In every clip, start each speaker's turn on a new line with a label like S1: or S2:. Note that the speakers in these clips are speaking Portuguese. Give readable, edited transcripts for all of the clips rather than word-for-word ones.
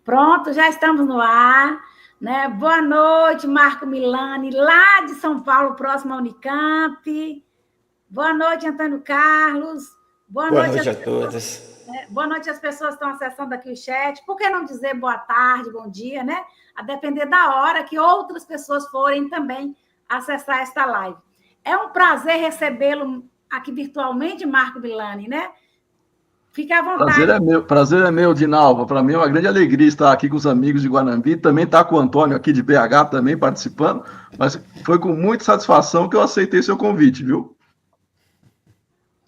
S1: Pronto, já estamos no ar. Né? Boa noite, Marco Milani, lá de São Paulo, próximo à Unicamp. Boa noite, Antônio Carlos.
S2: Boa noite a todos.
S1: Boa noite às pessoas que estão acessando aqui o chat. Por que não dizer boa tarde, bom dia, né? A depender da hora que outras pessoas forem também acessar esta live. É um prazer recebê-lo aqui virtualmente, Marco Milani, né? Fique à vontade.
S3: Prazer é meu, Dinalva. Para mim é uma grande alegria estar aqui com os amigos de Guanambi. Também estar com o Antônio aqui de BH também participando. Mas foi com muita satisfação que eu aceitei seu convite, viu?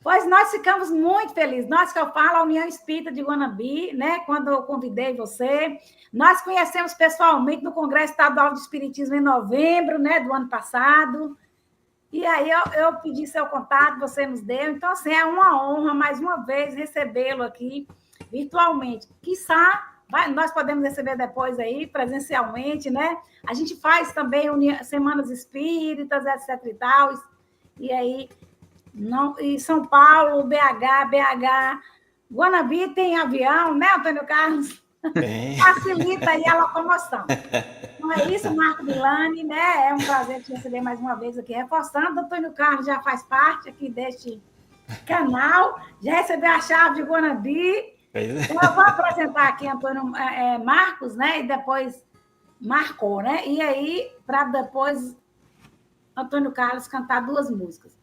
S1: Pois nós ficamos muito felizes. Nós que eu falo, a União Espírita de Guanambi, né? Quando eu convidei você, nós conhecemos pessoalmente no Congresso Estadual de Espiritismo em novembro, né? Do ano passado. E aí eu pedi seu contato, você nos deu. Então, assim, é uma honra, mais uma vez, recebê-lo aqui virtualmente. Quiçá, nós podemos receber depois aí, presencialmente, né? A gente faz também semanas espíritas, etc e tal. E aí, e São Paulo, BH, Guanambi tem avião, né, Antônio Carlos? Facilita aí a locomoção. Então é isso, Marco Milani, né? É um prazer te receber mais uma vez aqui, reforçando. Antônio Carlos já faz parte aqui deste canal, já recebeu a chave de Guanambi. Então eu vou apresentar aqui Antônio Marcos, né? E depois Marcou, né? E aí, para depois Antônio Carlos cantar duas músicas.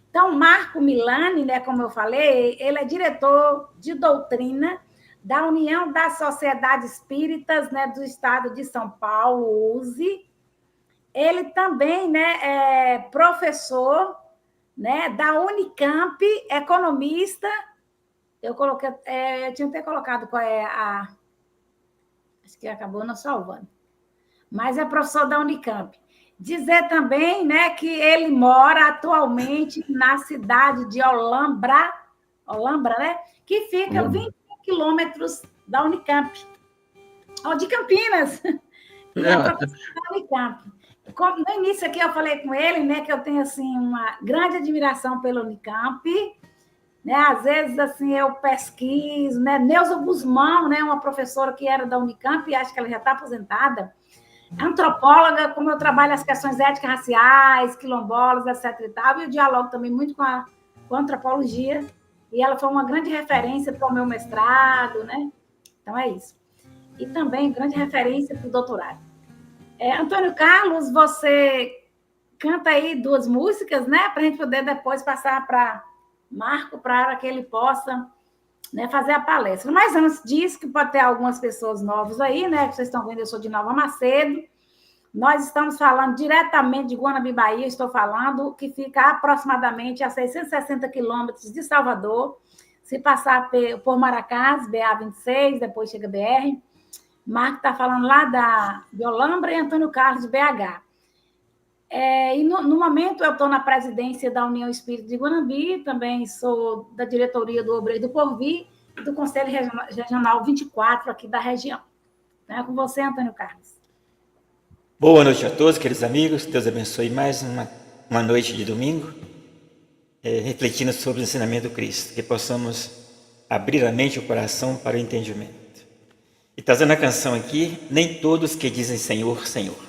S1: Então, Marco Milani, né, como eu falei, ele é diretor de doutrina da União das Sociedades Espíritas, né, do Estado de São Paulo, USE. Ele também, né, é professor, né, da Unicamp, economista. Eu coloquei, eu tinha até colocado qual é a... Acho que acabou não salvando. Mas é professor da Unicamp. Dizer também, né, que ele mora atualmente na cidade de Olambra, né, que fica 20 quilômetros da Unicamp. De Campinas. E é professor da Unicamp. No início aqui eu falei com ele, né, que eu tenho assim uma grande admiração pela Unicamp. Né, às vezes assim eu pesquiso, né, Neuza Guzmão, né, uma professora que era da Unicamp, e acho que ela já está aposentada. Antropóloga, como eu trabalho as questões éticas raciais, quilombolas, etc. e tal, e eu dialogo também muito com a antropologia, e ela foi uma grande referência para o meu mestrado, né? Então é isso. E também grande referência para o doutorado. Antônio Carlos, você canta aí duas músicas, né? Para a gente poder depois passar para Marco, para que ele possa, né, fazer a palestra. Mas antes disso, que pode ter algumas pessoas novas aí, né? Que vocês estão vendo, eu sou de Nova Macedo. Nós estamos falando diretamente de Guanambi, Bahia, estou falando, que fica aproximadamente a 660 quilômetros de Salvador. Se passar por Maracás, BA-26, depois chega BR. Marco está falando lá de Olambra e Antônio Carlos, de BH. E no momento eu estou na presidência da União Espírita de Guanambi, também sou da diretoria do Obreiro do Porvir e do Conselho Regional 24 aqui da região. É com você, Antônio Carlos.
S2: Boa noite a todos, queridos amigos. Deus abençoe mais uma noite de domingo, refletindo sobre o ensinamento do Cristo, que possamos abrir a mente e o coração para o entendimento. E trazendo a canção aqui, nem todos que dizem Senhor, Senhor.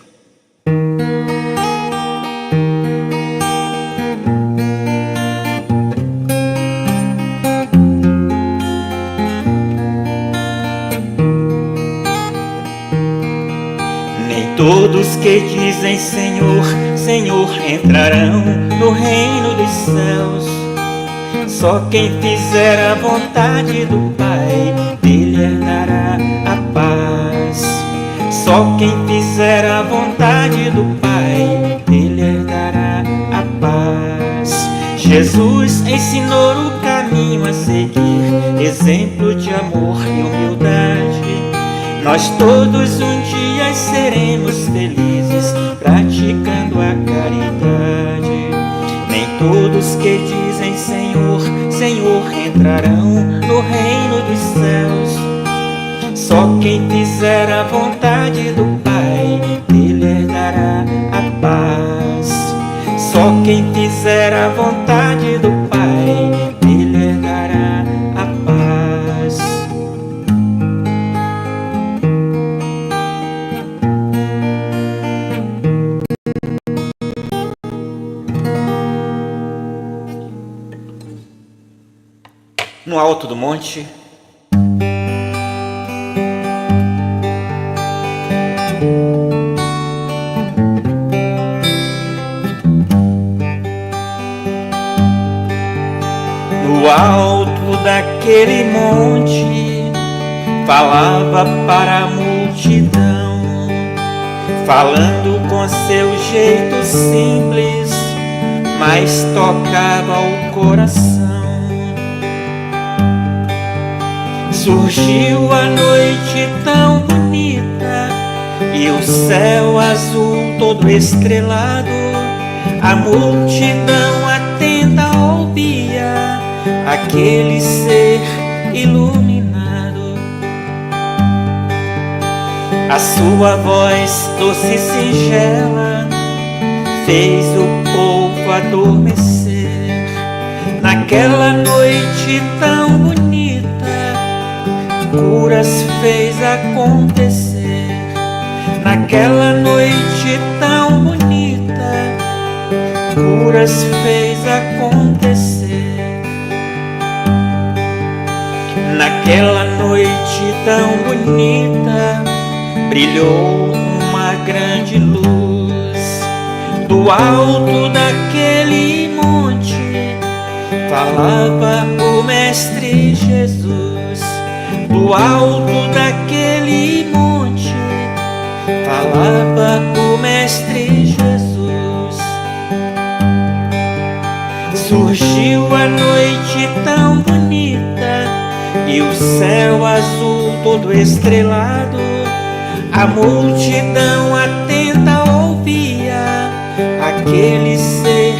S2: Todos que dizem Senhor, Senhor entrarão no reino dos céus. Só quem fizer a vontade do Pai, dele herdará a paz. Só quem fizer a vontade do Pai, dele herdará a paz. Jesus ensinou o caminho a seguir, exemplo de amor e humildade. Nós todos um dia seremos felizes, praticando a caridade. Nem todos que dizem Senhor, Senhor entrarão no reino dos céus. Só quem fizer a vontade do Pai, dele herdará a paz. Só quem fizer a vontade do Pai, dele herdará a paz. no alto do monte. No alto daquele monte, falava para a multidão, falando com seu jeito simples, mas tocava o coração. Surgiu a noite tão bonita e o céu azul todo estrelado. A multidão atenta ouvia aquele ser iluminado. A sua voz doce e singela fez o povo adormecer. Naquela noite tão bonita, curas fez acontecer. Naquela noite tão bonita, curas fez acontecer. Naquela noite tão bonita, brilhou uma grande luz. Do alto daquele monte, falava o Mestre Jesus. Do alto daquele monte, falava o Mestre Jesus. Surgiu a noite tão bonita e o céu azul todo estrelado. A multidão atenta ouvia aquele ser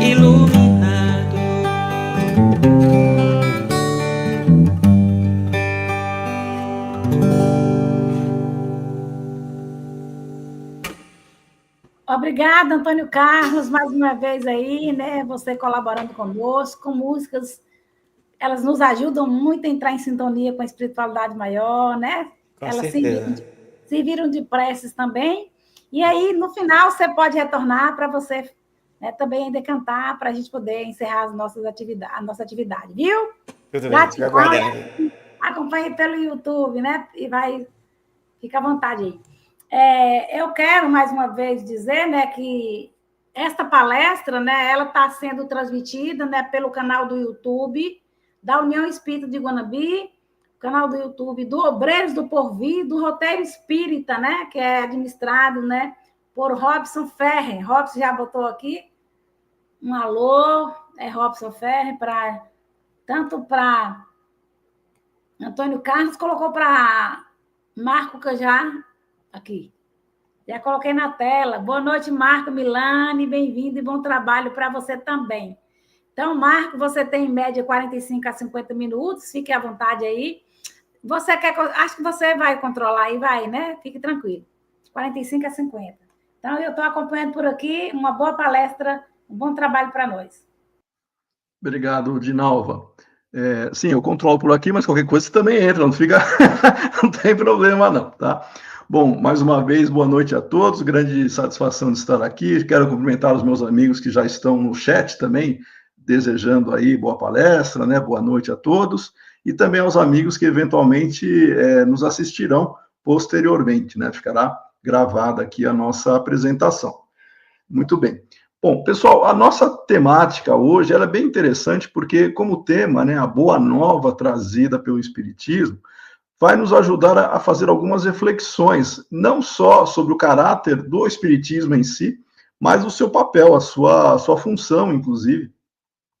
S2: iluminado.
S1: Obrigada, Antônio Carlos, mais uma vez aí, né? Você colaborando conosco, com músicas, elas nos ajudam muito a entrar em sintonia com a espiritualidade maior, né?
S2: Com
S1: elas
S2: certeza.
S1: serviram de preces também. E aí, no final, você pode retornar para você, né, também decantar, para a gente poder encerrar a nossa atividade, viu?
S2: Tudo bem, fica aguardando.
S1: Acompanhe pelo YouTube, né? E fica à vontade aí. Eu quero, mais uma vez, dizer, né, que esta palestra, né, ela está sendo transmitida, né, pelo canal do YouTube da União Espírita de Guanabi, canal do YouTube do Obreiros do Porvir, do Roteiro Espírita, né, que é administrado, né, por Robson Ferrer. Robson já botou aqui um alô, Robson Ferrer, tanto para Antônio Carlos, colocou para Marco Cajá, aqui. Já coloquei na tela. Boa noite, Marco Milani, bem-vindo e bom trabalho para você também. Então, Marco, você tem em média 45 a 50 minutos, fique à vontade aí. Você acho que você vai controlar aí, vai, né? Fique tranquilo. 45 a 50. Então, eu estou acompanhando por aqui, uma boa palestra, um bom trabalho para nós.
S3: Obrigado, Dinalva. Sim, eu controlo por aqui, mas qualquer coisa você também entra, não fica... não tem problema não, tá? Bom, mais uma vez, boa noite a todos, grande satisfação de estar aqui. Quero cumprimentar os meus amigos que já estão no chat também, desejando aí boa palestra, né? Boa noite a todos, e também aos amigos que eventualmente nos assistirão posteriormente, né? Ficará gravada aqui a nossa apresentação. Muito bem. Bom, pessoal, a nossa temática hoje ela é bem interessante porque, como tema, né, a boa nova trazida pelo Espiritismo, vai nos ajudar a fazer algumas reflexões, não só sobre o caráter do Espiritismo em si, mas o seu papel, a sua função, inclusive,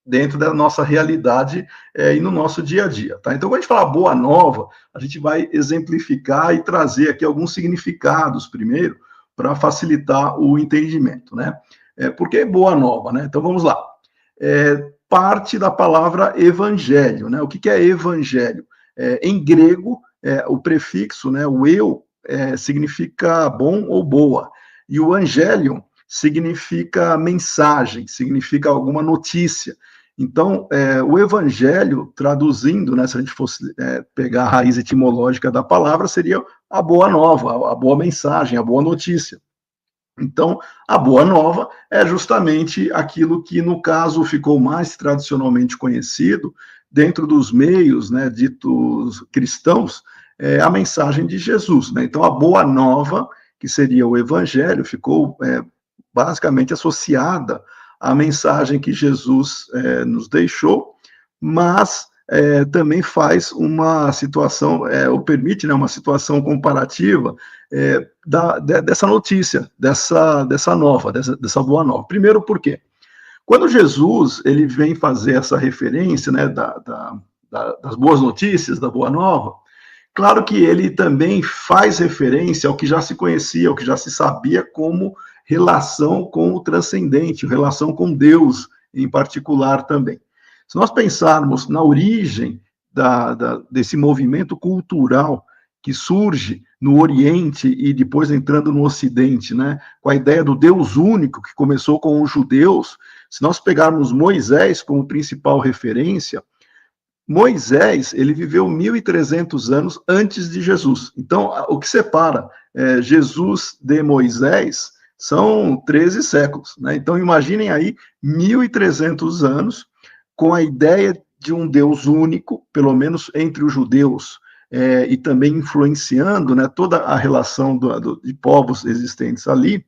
S3: dentro da nossa realidade e no nosso dia a dia, tá? Então, quando a gente fala boa nova, a gente vai exemplificar e trazer aqui alguns significados primeiro, para facilitar o entendimento, né? Por que boa nova, né? Então, vamos lá. Parte da palavra evangelho, né? O que é evangelho? Em grego, o prefixo, né, o eu, significa bom ou boa, e o angelion significa mensagem, significa alguma notícia. Então, o evangelho, traduzindo, né, se a gente fosse pegar a raiz etimológica da palavra, seria a boa nova, a boa mensagem, a boa notícia. Então, a Boa Nova é justamente aquilo que, no caso, ficou mais tradicionalmente conhecido dentro dos meios, né, ditos cristãos, a mensagem de Jesus, né? Então, a Boa Nova, que seria o Evangelho, ficou basicamente associada à mensagem que Jesus nos deixou, mas também faz uma situação, ou permite, né, uma situação comparativa dessa notícia, dessa Boa Nova. Primeiro, por quê? Quando Jesus ele vem fazer essa referência, né, das boas notícias, da Boa Nova, claro que ele também faz referência ao que já se conhecia, ao que já se sabia como relação com o transcendente, relação com Deus em particular também. Se nós pensarmos na origem desse movimento cultural que surge no Oriente e depois entrando no Ocidente, né, com a ideia do Deus único, que começou com os judeus, se nós pegarmos Moisés como principal referência, Moisés, ele viveu 1.300 anos antes de Jesus. Então, o que separa Jesus de Moisés são 13 séculos, né? Então, imaginem aí 1.300 anos com a ideia de um Deus único, pelo menos entre os judeus, e também influenciando, né, toda a relação de povos existentes ali,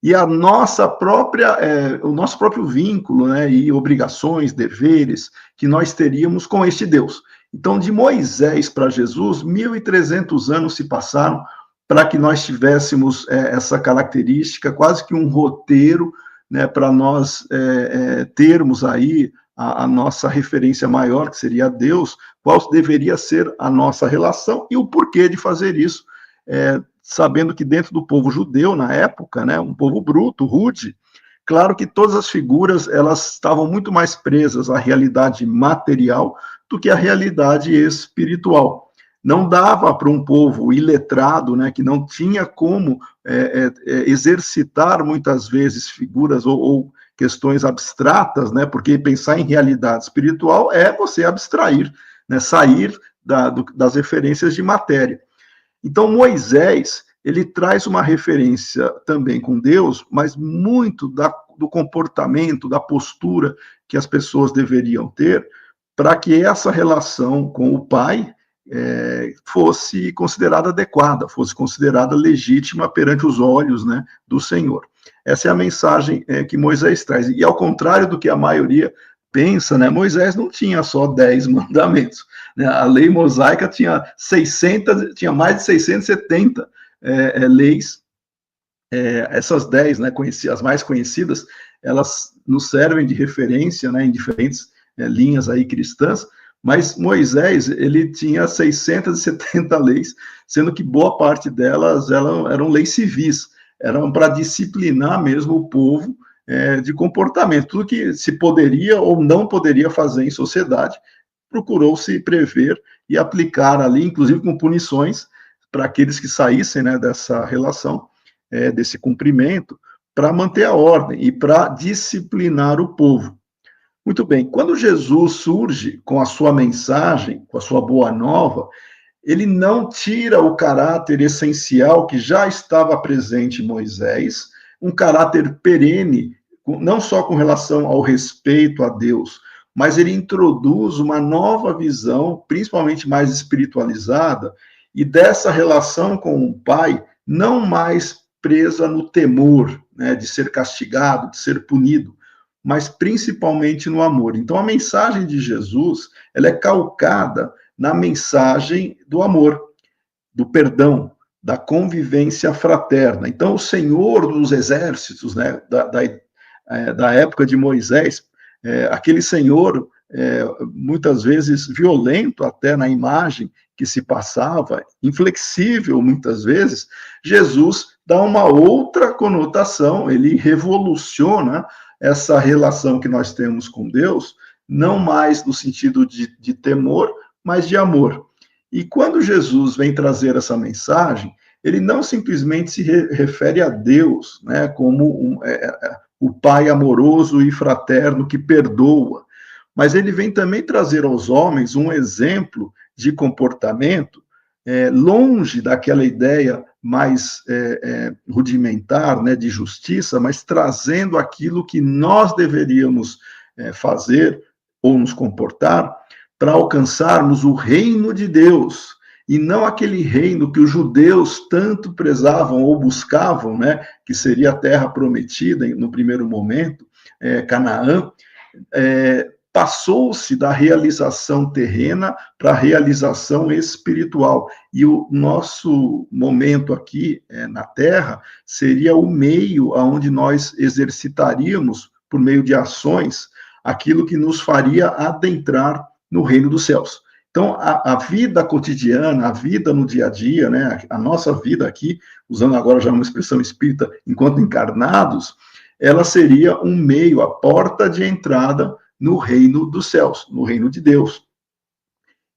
S3: e a nossa própria, o nosso próprio vínculo, né, e obrigações, deveres que nós teríamos com este Deus. Então, de Moisés para Jesus, 1.300 anos se passaram para que nós tivéssemos essa característica, quase que um roteiro, né, para nós termos aí a nossa referência maior, que seria Deus, qual deveria ser a nossa relação e o porquê de fazer isso, sabendo que dentro do povo judeu, na época, né, um povo bruto, rude, claro que todas as figuras elas estavam muito mais presas à realidade material do que à realidade espiritual. Não dava para um povo iletrado, né, que não tinha como exercitar muitas vezes figuras ou questões abstratas, né, porque pensar em realidade espiritual é você abstrair, né, sair das referências de matéria. Então, Moisés, ele traz uma referência também com Deus, mas muito do comportamento, da postura que as pessoas deveriam ter para que essa relação com o Pai fosse considerada adequada, fosse considerada legítima perante os olhos, né, do Senhor. Essa é a mensagem que Moisés traz. E ao contrário do que a maioria pensa, né, Moisés não tinha só 10 mandamentos. Né, a lei mosaica tinha mais de 670 leis. Essas 10, né, as mais conhecidas, elas nos servem de referência, né, em diferentes linhas aí cristãs, mas Moisés, ele tinha 670 leis, sendo que boa parte delas eram leis civis, eram para disciplinar mesmo o povo de comportamento, tudo que se poderia ou não poderia fazer em sociedade, procurou-se prever e aplicar ali, inclusive com punições, para aqueles que saíssem, né, dessa relação, desse cumprimento, para manter a ordem e para disciplinar o povo. Muito bem, quando Jesus surge com a sua mensagem, com a sua boa nova, ele não tira o caráter essencial que já estava presente em Moisés, um caráter perene, não só com relação ao respeito a Deus, mas ele introduz uma nova visão, principalmente mais espiritualizada, e dessa relação com o Pai, não mais presa no temor, né, de ser castigado, de ser punido, mas principalmente no amor. Então, a mensagem de Jesus, ela é calcada na mensagem do amor, do perdão, da convivência fraterna. Então, o Senhor dos exércitos, né, da época de Moisés, aquele Senhor, muitas vezes violento até na imagem que se passava, inflexível muitas vezes, Jesus dá uma outra conotação, ele revoluciona essa relação que nós temos com Deus, não mais no sentido de temor, mas de amor. E quando Jesus vem trazer essa mensagem, ele não simplesmente se refere a Deus, né, como o Pai amoroso e fraterno que perdoa, mas ele vem também trazer aos homens um exemplo de comportamento longe daquela ideia mais rudimentar, né, de justiça, mas trazendo aquilo que nós deveríamos fazer ou nos comportar para alcançarmos o reino de Deus, e não aquele reino que os judeus tanto prezavam ou buscavam, né, que seria a terra prometida no primeiro momento, Canaã. Passou-se da realização terrena para a realização espiritual. E o nosso momento aqui na Terra seria o meio aonde nós exercitaríamos, por meio de ações, aquilo que nos faria adentrar no reino dos céus. Então, a vida cotidiana, a vida no dia a dia, né, a nossa vida aqui, usando agora já uma expressão espírita, enquanto encarnados, ela seria um meio, a porta de entrada no reino dos céus, no reino de Deus.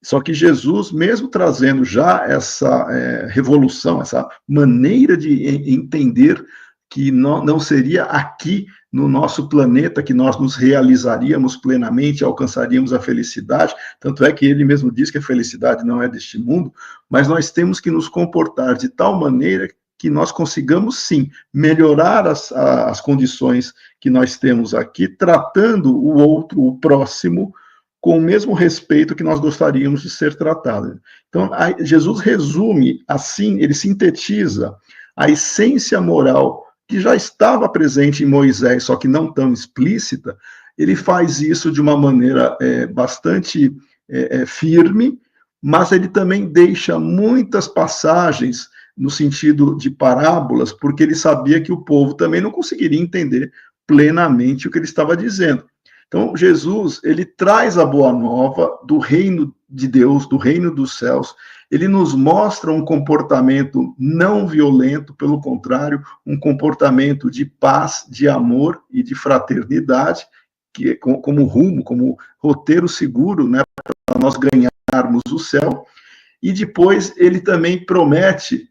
S3: Só que Jesus, mesmo trazendo já essa revolução, essa maneira de entender que não seria aqui no nosso planeta que nós nos realizaríamos plenamente, alcançaríamos a felicidade, tanto é que ele mesmo diz que a felicidade não é deste mundo, mas nós temos que nos comportar de tal maneira que nós consigamos, sim, melhorar as condições que nós temos aqui, tratando o outro, o próximo, com o mesmo respeito que nós gostaríamos de ser tratado. Então, Jesus resume, assim, ele sintetiza a essência moral que já estava presente em Moisés, só que não tão explícita. Ele faz isso de uma maneira bastante firme, mas ele também deixa muitas passagens no sentido de parábolas, porque ele sabia que o povo também não conseguiria entender plenamente o que ele estava dizendo. Então, Jesus, ele traz a boa nova do reino de Deus, do reino dos céus. Ele nos mostra um comportamento não violento, pelo contrário, um comportamento de paz, de amor e de fraternidade, que como rumo, como roteiro seguro, né, para nós ganharmos o céu. E depois ele também promete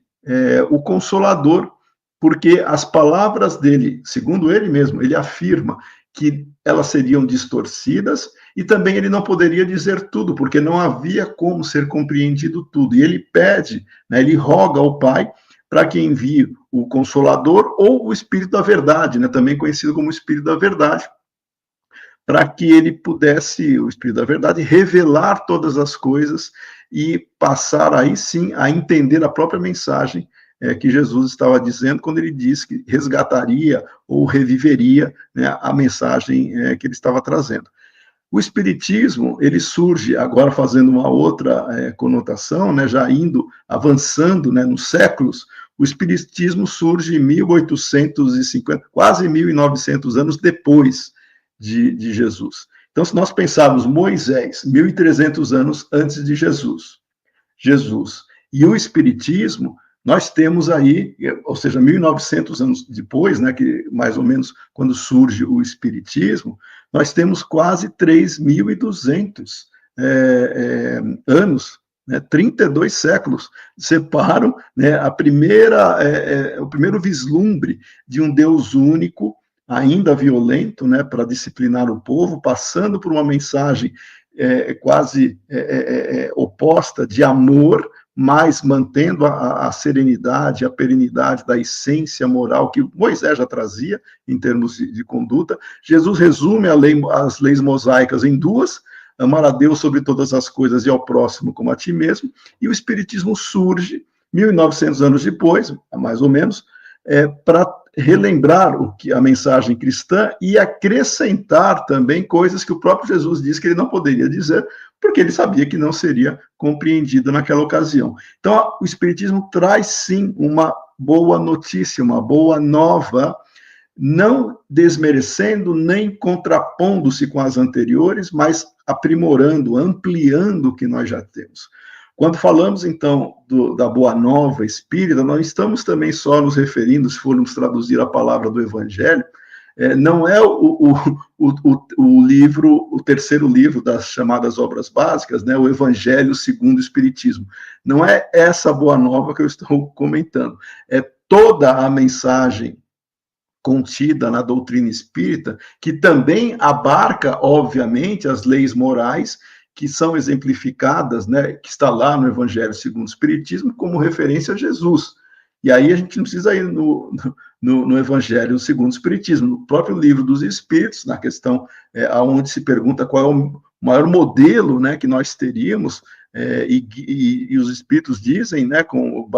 S3: o Consolador, porque as palavras dele, segundo ele mesmo, ele afirma que elas seriam distorcidas, e também ele não poderia dizer tudo, porque não havia como ser compreendido tudo. E ele pede, né, ele roga ao Pai para que envie o Consolador ou o Espírito da Verdade, né, também conhecido como Espírito da Verdade, para que ele pudesse, o Espírito da Verdade, revelar todas as coisas e passar aí sim a entender a própria mensagem que Jesus estava dizendo quando ele disse que resgataria ou reviveria, né, a mensagem que ele estava trazendo. O Espiritismo, ele surge, agora fazendo uma outra conotação, né, já avançando, né, nos séculos, o Espiritismo surge em 1850, quase 1900 anos depois de Jesus. Então, se nós pensarmos Moisés, 1.300 anos antes de Jesus, e o Espiritismo, nós temos aí, ou seja, 1.900 anos depois, né, que mais ou menos quando surge o Espiritismo, nós temos quase 3.200 anos, né, 32 séculos, separam, né, o primeiro vislumbre de um Deus único, ainda violento, né, para disciplinar o povo, passando por uma mensagem quase oposta de amor, mas mantendo a serenidade, a perenidade da essência moral que Moisés já trazia em termos de conduta. Jesus resume as leis mosaicas em duas: amar a Deus sobre todas as coisas e ao próximo como a ti mesmo. E o Espiritismo surge 1.900 anos depois, mais ou menos, para relembrar a mensagem cristã e acrescentar também coisas que o próprio Jesus disse que ele não poderia dizer, porque ele sabia que não seria compreendido naquela ocasião. Então, o Espiritismo traz, sim, uma boa notícia, uma boa nova, não desmerecendo nem contrapondo-se com as anteriores, mas aprimorando, ampliando o que nós já temos. Quando falamos, então, da Boa Nova Espírita, nós estamos também só nos referindo, se formos traduzir a palavra do Evangelho, não é o livro, o terceiro livro das chamadas obras básicas, né, o Evangelho segundo o Espiritismo. Não é essa Boa Nova que eu estou comentando. É toda a mensagem contida na doutrina espírita, que também abarca, obviamente, as leis morais, que são exemplificadas, né, que está lá no Evangelho segundo o Espiritismo, como referência a Jesus. E aí a gente não precisa ir no Evangelho segundo o Espiritismo, no próprio Livro dos Espíritos, na questão onde se pergunta qual é o maior modelo, né, que nós teríamos, e os Espíritos dizem, né, com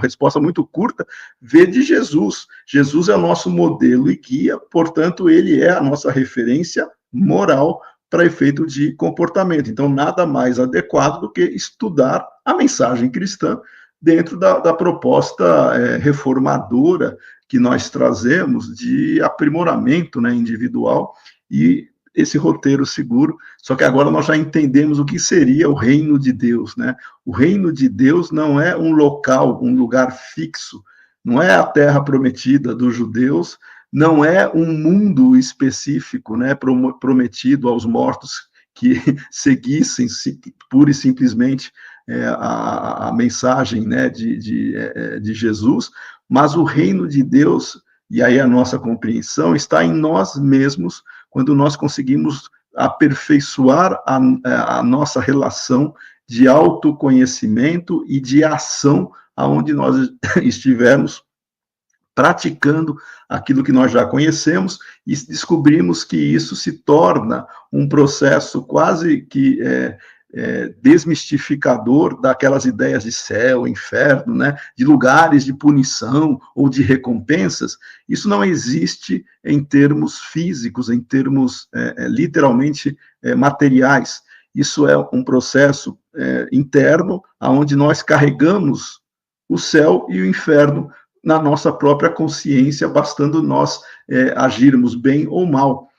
S3: resposta muito curta, vê de Jesus. Jesus é o nosso modelo e guia, portanto, ele é a nossa referência moral para efeito de comportamento. Então, nada mais adequado do que estudar a mensagem cristã dentro da proposta reformadora que nós trazemos de aprimoramento, né, individual, e esse roteiro seguro, só que agora nós já entendemos o que seria o reino de Deus, né? O reino de Deus não é um local, um lugar fixo, não é a terra prometida dos judeus, não é um mundo específico, né, prometido aos mortos que seguissem pura e simplesmente a mensagem, né, de Jesus, mas o reino de Deus, e aí a nossa compreensão, está em nós mesmos, quando nós conseguimos aperfeiçoar a nossa relação de autoconhecimento e de ação aonde nós estivermos praticando aquilo que nós já conhecemos, e descobrimos que isso se torna um processo quase que desmistificador daquelas ideias de céu, inferno, né, de lugares de punição ou de recompensas. Isso não existe em termos físicos, em termos literalmente materiais. Isso é um processo interno, onde nós carregamos o céu e o inferno na nossa própria consciência, bastando nós agirmos bem ou mal.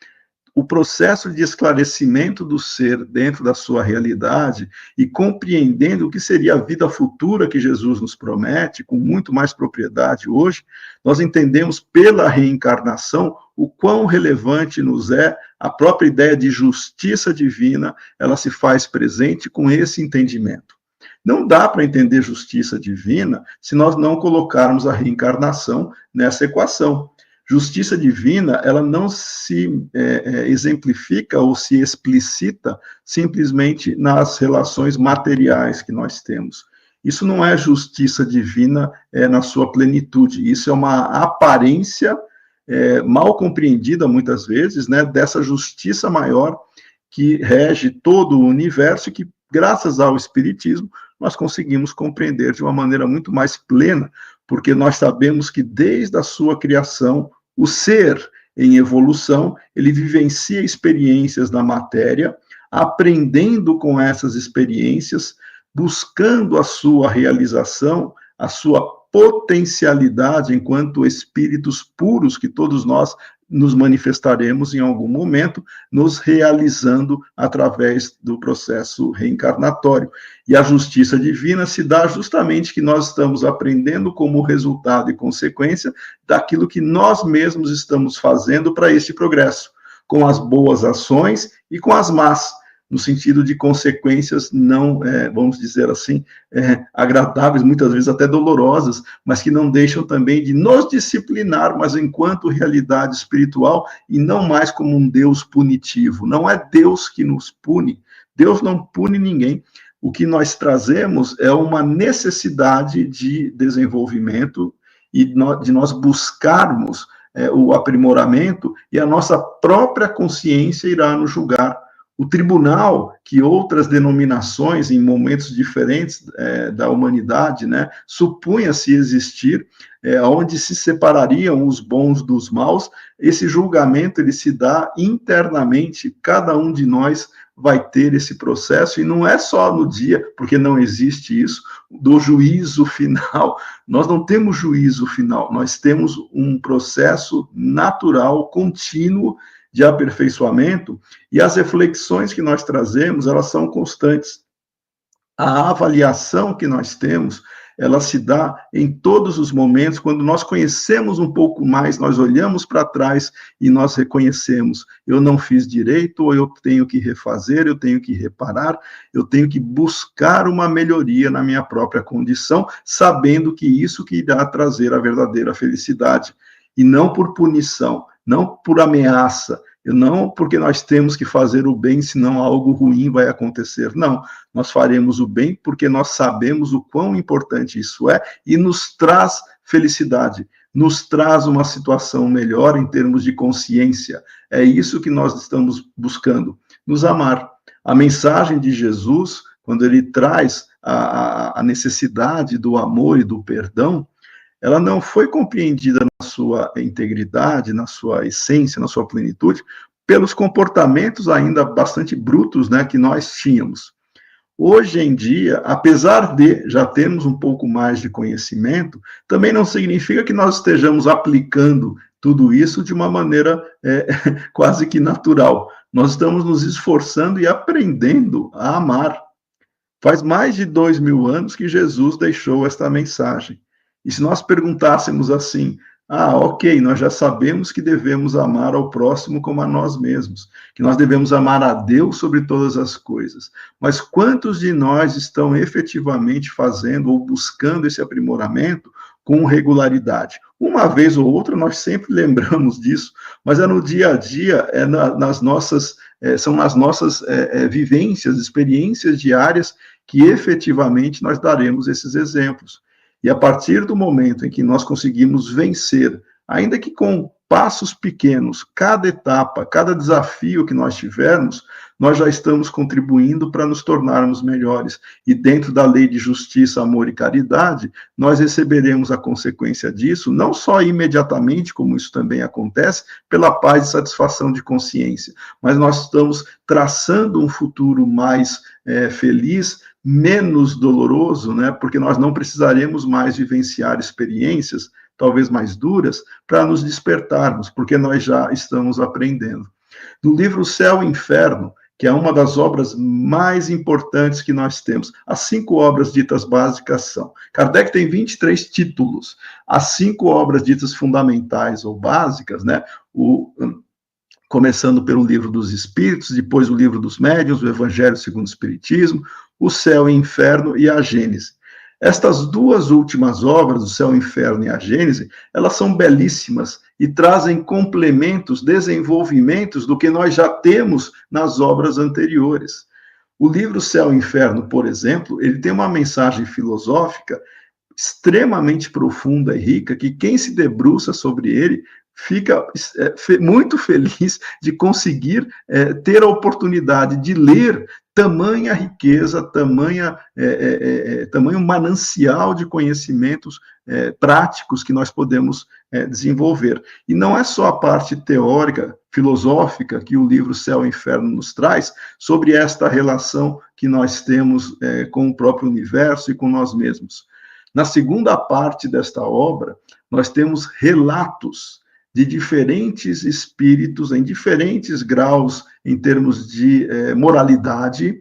S3: O processo de esclarecimento do ser dentro da sua realidade e compreendendo o que seria a vida futura que Jesus nos promete, com muito mais propriedade hoje, nós entendemos pela reencarnação o quão relevante nos é a própria ideia de justiça divina, ela se faz presente com esse entendimento. Não dá para entender justiça divina se nós não colocarmos a reencarnação nessa equação. Justiça divina, ela não se exemplifica ou se explicita simplesmente nas relações materiais que nós temos. Isso não é justiça divina na sua plenitude, isso é uma aparência mal compreendida, muitas vezes, né, dessa justiça maior que rege todo o universo e que, graças ao Espiritismo, nós conseguimos compreender de uma maneira muito mais plena, porque nós sabemos que desde a sua criação, o ser em evolução, ele vivencia experiências na matéria, aprendendo com essas experiências, buscando a sua realização, a sua potencialidade enquanto espíritos puros, que todos nós nos manifestaremos em algum momento, nos realizando através do processo reencarnatório. E a justiça divina se dá justamente que nós estamos aprendendo como resultado e consequência daquilo que nós mesmos estamos fazendo para este progresso, com as boas ações e com as más, no sentido de consequências não, vamos dizer assim, agradáveis, muitas vezes até dolorosas, mas que não deixam também de nos disciplinar, mas enquanto realidade espiritual, e não mais como um Deus punitivo. Não é Deus que nos pune, Deus não pune ninguém. O que nós trazemos é uma necessidade de desenvolvimento e de nós buscarmos o aprimoramento, e a nossa própria consciência irá nos julgar. O tribunal, que outras denominações, em momentos diferentes da humanidade, né, supunha-se existir, onde se separariam os bons dos maus, esse julgamento ele se dá internamente, cada um de nós vai ter esse processo, e não é só no dia, porque não existe isso, do juízo final. Nós não temos juízo final, nós temos um processo natural, contínuo, de aperfeiçoamento, e as reflexões que nós trazemos, elas são constantes. A avaliação que nós temos, ela se dá em todos os momentos, quando nós conhecemos um pouco mais, nós olhamos para trás e nós reconhecemos, eu não fiz direito, ou eu tenho que refazer, eu tenho que reparar, eu tenho que buscar uma melhoria na minha própria condição, sabendo que isso que irá trazer a verdadeira felicidade, e não por punição, não por ameaça, Não porque nós temos que fazer o bem, senão algo ruim vai acontecer. Não, nós faremos o bem porque nós sabemos o quão importante isso é e nos traz felicidade, nos traz uma situação melhor em termos de consciência. É isso que nós estamos buscando, nos amar. A mensagem de Jesus, quando ele traz a necessidade do amor e do perdão, ela não foi compreendida na sua integridade, na sua essência, na sua plenitude, pelos comportamentos ainda bastante brutos, né, que nós tínhamos. Hoje em dia, apesar de já termos um pouco mais de conhecimento, também não significa que nós estejamos aplicando tudo isso de uma maneira quase que natural. Nós estamos nos esforçando e aprendendo a amar. Faz mais de 2000 anos que Jesus deixou esta mensagem. E se nós perguntássemos assim, ok, nós já sabemos que devemos amar ao próximo como a nós mesmos, que nós devemos amar a Deus sobre todas as coisas, mas quantos de nós estão efetivamente fazendo ou buscando esse aprimoramento com regularidade? Uma vez ou outra nós sempre lembramos disso, mas é no dia a dia, são nas nossas vivências, experiências diárias que efetivamente nós daremos esses exemplos. E a partir do momento em que nós conseguimos vencer, ainda que com passos pequenos, cada etapa, cada desafio que nós tivermos, nós já estamos contribuindo para nos tornarmos melhores. E dentro da lei de justiça, amor e caridade, nós receberemos a consequência disso, não só imediatamente, como isso também acontece, pela paz e satisfação de consciência, mas nós estamos traçando um futuro mais feliz, menos doloroso, né? Porque nós não precisaremos mais vivenciar experiências, talvez mais duras, para nos despertarmos, porque nós já estamos aprendendo. Do livro Céu e Inferno, que é uma das obras mais importantes que nós temos, as 5 obras ditas básicas são. Kardec tem 23 títulos. As 5 obras ditas fundamentais ou básicas, né? Começando pelo Livro dos Espíritos, depois o Livro dos Médiuns, o Evangelho segundo o Espiritismo, o Céu e Inferno e a Gênese. Estas 2 últimas obras, o Céu e Inferno e a Gênese, elas são belíssimas e trazem complementos, desenvolvimentos do que nós já temos nas obras anteriores. O livro Céu e Inferno, por exemplo, ele tem uma mensagem filosófica extremamente profunda e rica, que quem se debruça sobre ele fica muito feliz de conseguir ter a oportunidade de ler tamanha riqueza, tamanho manancial de conhecimentos práticos que nós podemos desenvolver. E não é só a parte teórica, filosófica, que o livro Céu e Inferno nos traz, sobre esta relação que nós temos com o próprio universo e com nós mesmos. Na segunda parte desta obra, nós temos relatos de diferentes espíritos, em diferentes graus, em termos de moralidade,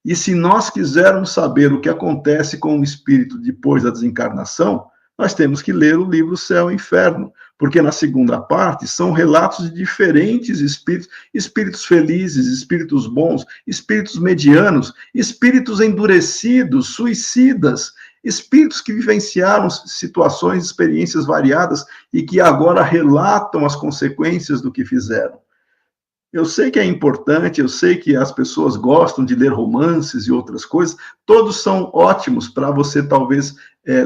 S3: e se nós quisermos saber o que acontece com o espírito depois da desencarnação, nós temos que ler o livro Céu e Inferno, porque na segunda parte são relatos de diferentes espíritos, espíritos felizes, espíritos bons, espíritos medianos, espíritos endurecidos, suicidas, espíritos que vivenciaram situações, experiências variadas e que agora relatam as consequências do que fizeram. Eu sei que é importante, eu sei que as pessoas gostam de ler romances e outras coisas, todos são ótimos para você talvez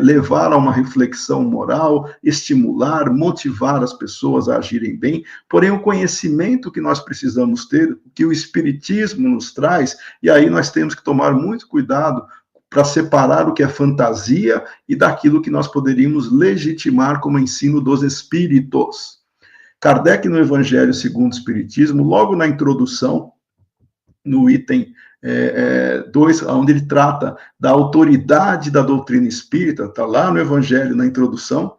S3: levar a uma reflexão moral, estimular, motivar as pessoas a agirem bem, porém o conhecimento que nós precisamos ter, que o Espiritismo nos traz, e aí nós temos que tomar muito cuidado para separar o que é fantasia e daquilo que nós poderíamos legitimar como ensino dos espíritos. Kardec, no Evangelho segundo o Espiritismo, logo na introdução, no item 2, onde ele trata da autoridade da doutrina espírita, está lá no Evangelho, na introdução,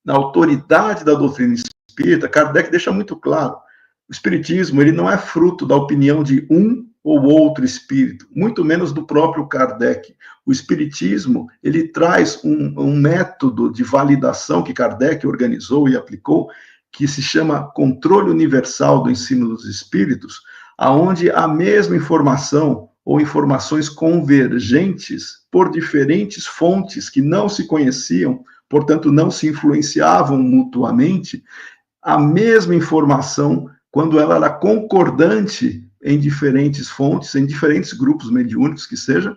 S3: na autoridade da doutrina espírita, Kardec deixa muito claro, o Espiritismo ele não é fruto da opinião de um ou outro espírito, muito menos do próprio Kardec. O Espiritismo, ele traz um método de validação que Kardec organizou e aplicou, que se chama controle universal do ensino dos espíritos, aonde a mesma informação ou informações convergentes por diferentes fontes que não se conheciam, portanto não se influenciavam mutuamente, a mesma informação quando ela era concordante em diferentes fontes, em diferentes grupos mediúnicos que seja,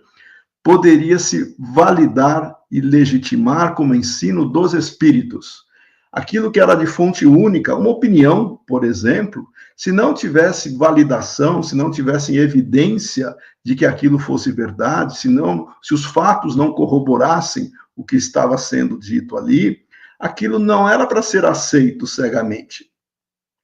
S3: poderia se validar e legitimar como ensino dos espíritos. Aquilo que era de fonte única, uma opinião, por exemplo, se não tivesse validação, se não tivesse evidência de que aquilo fosse verdade, se os fatos não corroborassem o que estava sendo dito ali, aquilo não era para ser aceito cegamente.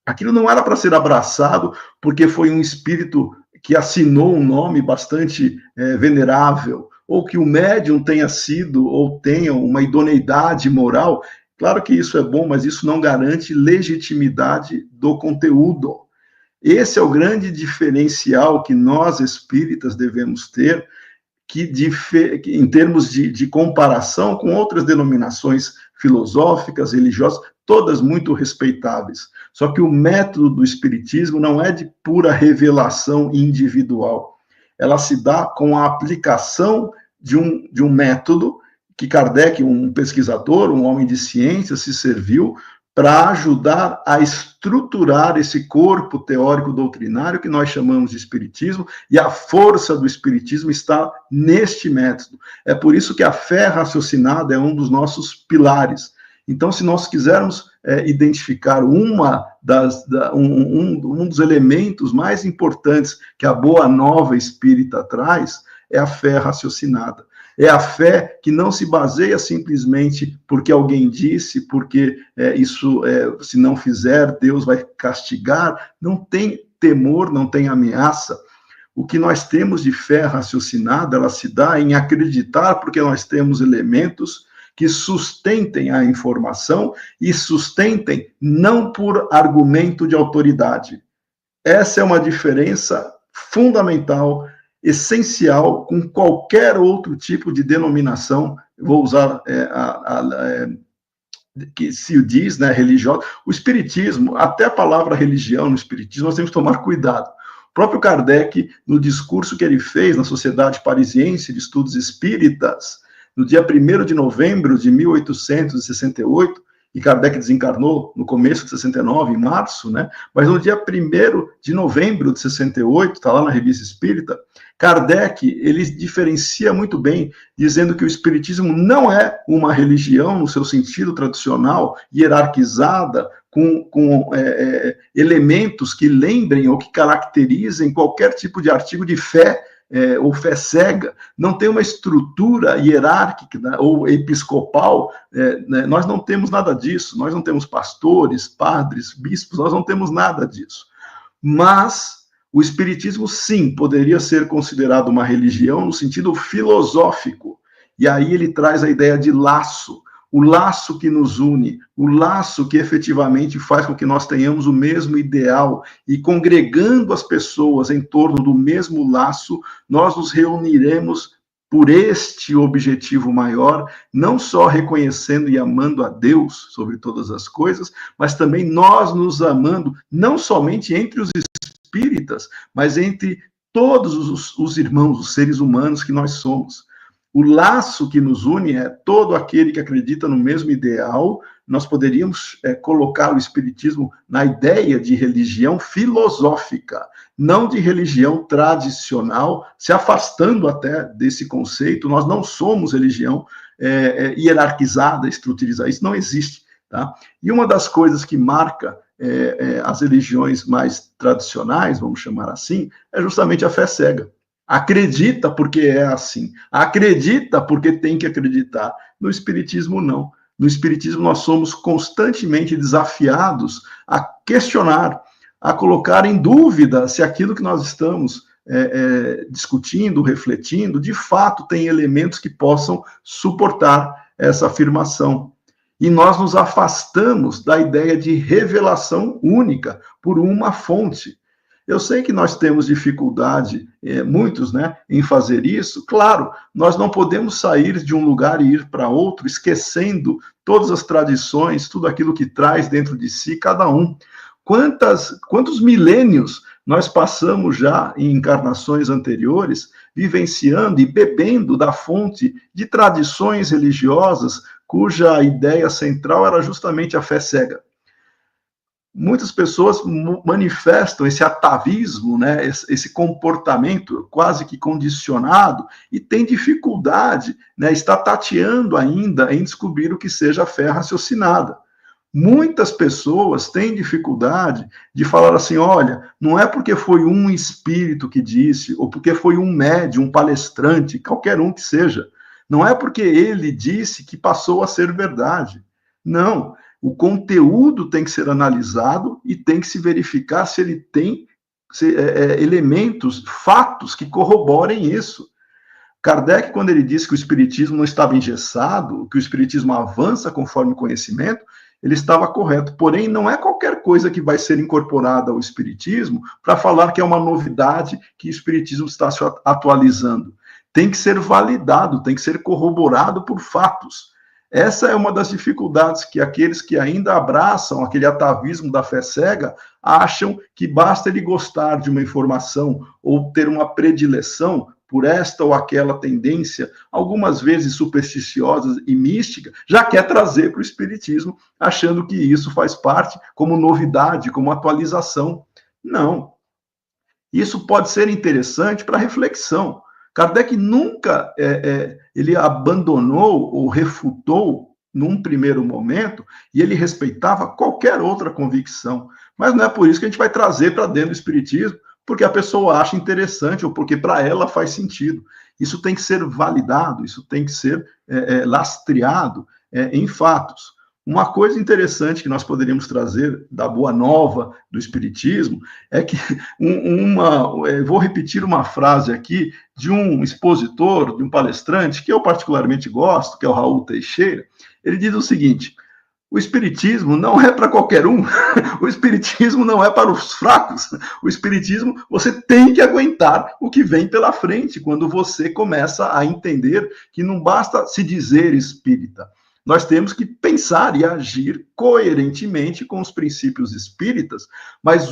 S3: Aquilo não era para ser abraçado porque foi um espírito que assinou um nome bastante venerável, ou que o médium tenha sido ou tenha uma idoneidade moral. Claro que isso é bom, mas isso não garante legitimidade do conteúdo. Esse é o grande diferencial que nós espíritas devemos ter, que em termos de comparação com outras denominações filosóficas, religiosas, todas muito respeitáveis. Só que o método do espiritismo não é de pura revelação individual. Ela se dá com a aplicação de um método que Kardec, um pesquisador, um homem de ciência, se serviu para ajudar a estruturar esse corpo teórico doutrinário que nós chamamos de espiritismo, e a força do espiritismo está neste método. É por isso que a fé raciocinada é um dos nossos pilares. Então, se nós quisermos identificar um dos elementos mais importantes que a boa nova espírita traz, é a fé raciocinada. É a fé que não se baseia simplesmente porque alguém disse, porque se não fizer, Deus vai castigar. Não tem temor, não tem ameaça. O que nós temos de fé raciocinada, ela se dá em acreditar porque nós temos elementos que sustentem a informação e sustentem não por argumento de autoridade. Essa é uma diferença fundamental, essencial, com qualquer outro tipo de denominação. Vou usar que se diz, né, religiosa. O espiritismo, até a palavra religião no espiritismo, nós temos que tomar cuidado. O próprio Kardec, no discurso que ele fez na Sociedade Parisiense de Estudos Espíritas, no dia 1º de novembro de 1868, e Kardec desencarnou no começo de 69, em março, né? Mas no dia 1º de novembro de 68, está lá na Revista Espírita, Kardec, ele diferencia muito bem, dizendo que o espiritismo não é uma religião no seu sentido tradicional, hierarquizada, com elementos que lembrem ou que caracterizem qualquer tipo de artigo de fé, ou fé cega. Não tem uma estrutura hierárquica, né, ou episcopal, né, nós não temos nada disso, nós não temos pastores, padres, bispos, nós não temos nada disso. Mas o espiritismo, sim, poderia ser considerado uma religião no sentido filosófico, e aí ele traz a ideia de laço, o laço que nos une, o laço que efetivamente faz com que nós tenhamos o mesmo ideal, e congregando as pessoas em torno do mesmo laço, nós nos reuniremos por este objetivo maior, não só reconhecendo e amando a Deus sobre todas as coisas, mas também nós nos amando, não somente entre os espíritas, mas entre todos os irmãos, os seres humanos que nós somos. O laço que nos une é todo aquele que acredita no mesmo ideal. Nós poderíamos colocar o espiritismo na ideia de religião filosófica, não de religião tradicional, se afastando até desse conceito. Nós não somos religião hierarquizada, estruturizada, isso não existe. Tá? E uma das coisas que marca as religiões mais tradicionais, vamos chamar assim, é justamente a fé cega. Acredita porque é assim. Acredita porque tem que acreditar. No espiritismo, não. No espiritismo, nós somos constantemente desafiados a questionar, a colocar em dúvida se aquilo que nós estamos discutindo, refletindo, de fato tem elementos que possam suportar essa afirmação. E nós nos afastamos da ideia de revelação única por uma fonte. Eu sei que nós temos dificuldade, muitos, né, em fazer isso. Claro, nós não podemos sair de um lugar e ir para outro, esquecendo todas as tradições, tudo aquilo que traz dentro de si cada um. Quantos milênios nós passamos já em encarnações anteriores, vivenciando e bebendo da fonte de tradições religiosas, cuja ideia central era justamente a fé cega. muitas pessoas manifestam esse atavismo, né, esse comportamento quase que condicionado, e tem dificuldade, né, está tateando ainda em descobrir o que seja a fé raciocinada. Muitas pessoas têm dificuldade de falar assim, olha, não é porque foi um espírito que disse, ou porque foi um médium, um palestrante, qualquer um que seja, não é porque ele disse que passou a ser verdade. Não, o conteúdo tem que ser analisado e tem que se verificar se ele tem elementos, fatos que corroborem isso. Kardec, quando ele disse que o espiritismo não estava engessado, que o espiritismo avança conforme o conhecimento, ele estava correto. Porém, não é qualquer coisa que vai ser incorporada ao espiritismo para falar que é uma novidade que o espiritismo está se atualizando. Tem que ser validado, tem que ser corroborado por fatos. Essa é uma das dificuldades que aqueles que ainda abraçam aquele atavismo da fé cega acham que basta ele gostar de uma informação ou ter uma predileção por esta ou aquela tendência, algumas vezes supersticiosa e mística, já quer trazer para o espiritismo, achando que isso faz parte como novidade, como atualização. Não. Isso pode ser interessante para reflexão. Kardec nunca ele abandonou ou refutou num primeiro momento, e ele respeitava qualquer outra convicção. Mas não é por isso que a gente vai trazer para dentro do espiritismo, porque a pessoa acha interessante ou porque para ela faz sentido. Isso tem que ser validado, isso tem que ser lastreado em fatos. Uma coisa interessante que nós poderíamos trazer da boa nova do espiritismo é que vou repetir uma frase aqui de um expositor, de um palestrante, que eu particularmente gosto, que é o Raul Teixeira. Ele diz o seguinte: o espiritismo não é para qualquer um, o espiritismo não é para os fracos, o espiritismo você tem que aguentar o que vem pela frente, quando você começa a entender que não basta se dizer espírita. Nós temos que pensar e agir coerentemente com os princípios espíritas, mas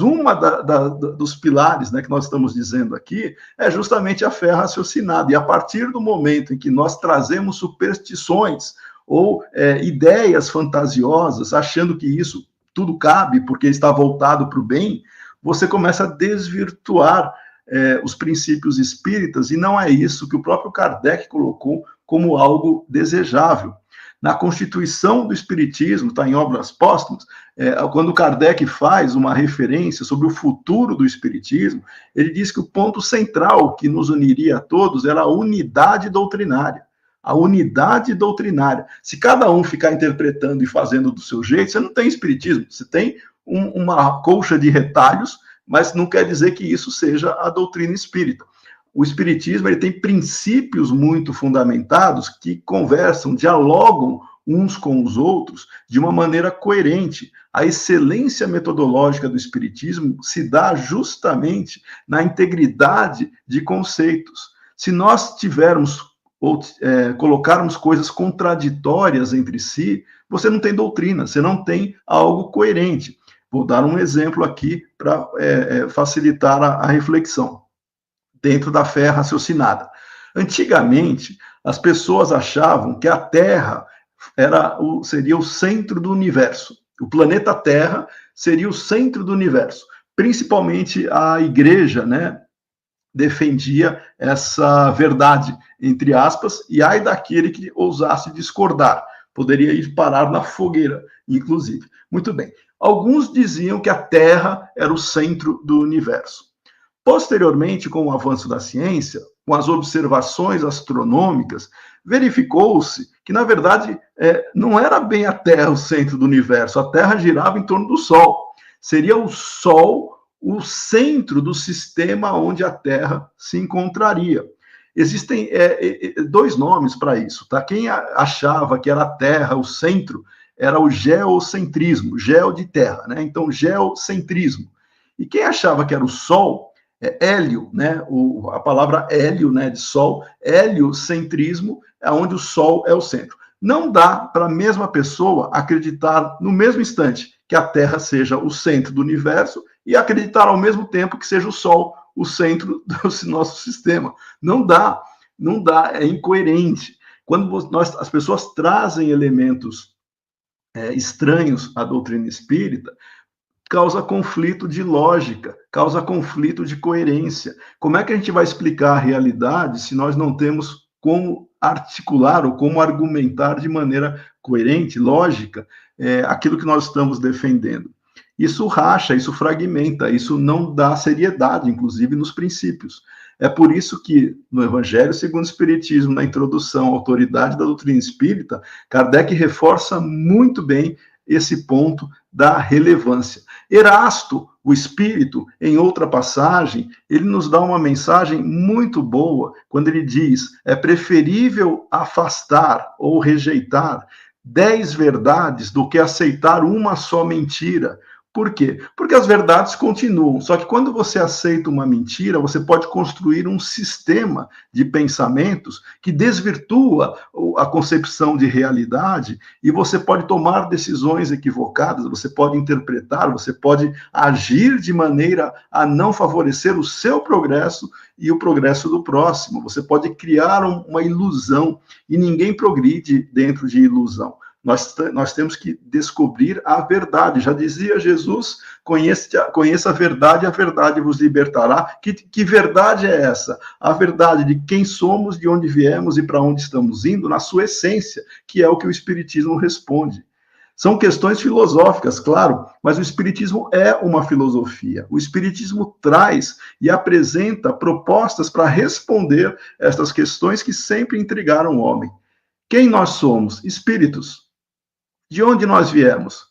S3: dos pilares, né, que nós estamos dizendo aqui é justamente a fé raciocinada. E a partir do momento em que nós trazemos superstições ou ideias fantasiosas, achando que isso tudo cabe porque está voltado para o bem, você começa a desvirtuar os princípios espíritas, e não é isso que o próprio Kardec colocou como algo desejável. Na Constituição do Espiritismo, está em Obras Póstumas, quando Kardec faz uma referência sobre o futuro do Espiritismo, ele diz que o ponto central que nos uniria a todos era a unidade doutrinária. A unidade doutrinária. Se cada um ficar interpretando e fazendo do seu jeito, você não tem Espiritismo, você tem uma colcha de retalhos, mas não quer dizer que isso seja a doutrina espírita. O espiritismo ele tem princípios muito fundamentados que conversam, dialogam uns com os outros de uma maneira coerente. A excelência metodológica do espiritismo se dá justamente na integridade de conceitos. Se nós tivermos ou colocarmos coisas contraditórias entre si, você não tem doutrina, você não tem algo coerente. Vou dar um exemplo aqui para facilitar a reflexão dentro da fé raciocinada. Antigamente, as pessoas achavam que a Terra seria o centro do universo. O planeta Terra seria o centro do universo. Principalmente a igreja, né, defendia essa verdade, entre aspas, e ai daquele que ousasse discordar. Poderia ir parar na fogueira, inclusive. Muito bem. Alguns diziam que a Terra era o centro do universo. Posteriormente, com o avanço da ciência, com as observações astronômicas, verificou-se que, na verdade, não era bem a Terra o centro do universo. A Terra girava em torno do Sol. Seria o Sol o centro do sistema onde a Terra se encontraria. Existem dois nomes para isso, tá? Quem achava que era a Terra o centro era o geocentrismo, geo de terra, né? Então, geocentrismo. E quem achava que era o Sol, hélio, né? A palavra hélio, né, de Sol, heliocentrismo, é onde o Sol é o centro. Não dá para a mesma pessoa acreditar no mesmo instante que a Terra seja o centro do universo e acreditar ao mesmo tempo que seja o Sol o centro do nosso sistema. Não dá, é incoerente. Quando as pessoas trazem elementos estranhos à doutrina espírita, causa conflito de lógica, causa conflito de coerência. Como é que a gente vai explicar a realidade se nós não temos como articular ou como argumentar de maneira coerente, lógica, aquilo que nós estamos defendendo? Isso racha, isso fragmenta, isso não dá seriedade, inclusive, nos princípios. É por isso que, no Evangelho segundo o Espiritismo, na introdução à autoridade da doutrina espírita, Kardec reforça muito bem esse ponto da relevância. Erasto, o Espírito, em outra passagem, ele nos dá uma mensagem muito boa, quando ele diz: é preferível afastar ou rejeitar 10 verdades do que aceitar uma só mentira. Por quê? Porque as verdades continuam, só que quando você aceita uma mentira, você pode construir um sistema de pensamentos que desvirtua a concepção de realidade e você pode tomar decisões equivocadas, você pode interpretar, você pode agir de maneira a não favorecer o seu progresso e o progresso do próximo. Você pode criar uma ilusão e ninguém progride dentro de ilusão. Nós temos que descobrir a verdade. Já dizia Jesus: conheça a verdade vos libertará. Que verdade é essa? A verdade de quem somos, de onde viemos e para onde estamos indo, na sua essência, que é o que o Espiritismo responde. São questões filosóficas, claro, mas o Espiritismo é uma filosofia. O Espiritismo traz e apresenta propostas para responder estas questões que sempre intrigaram o homem. Quem nós somos? Espíritos. De onde nós viemos?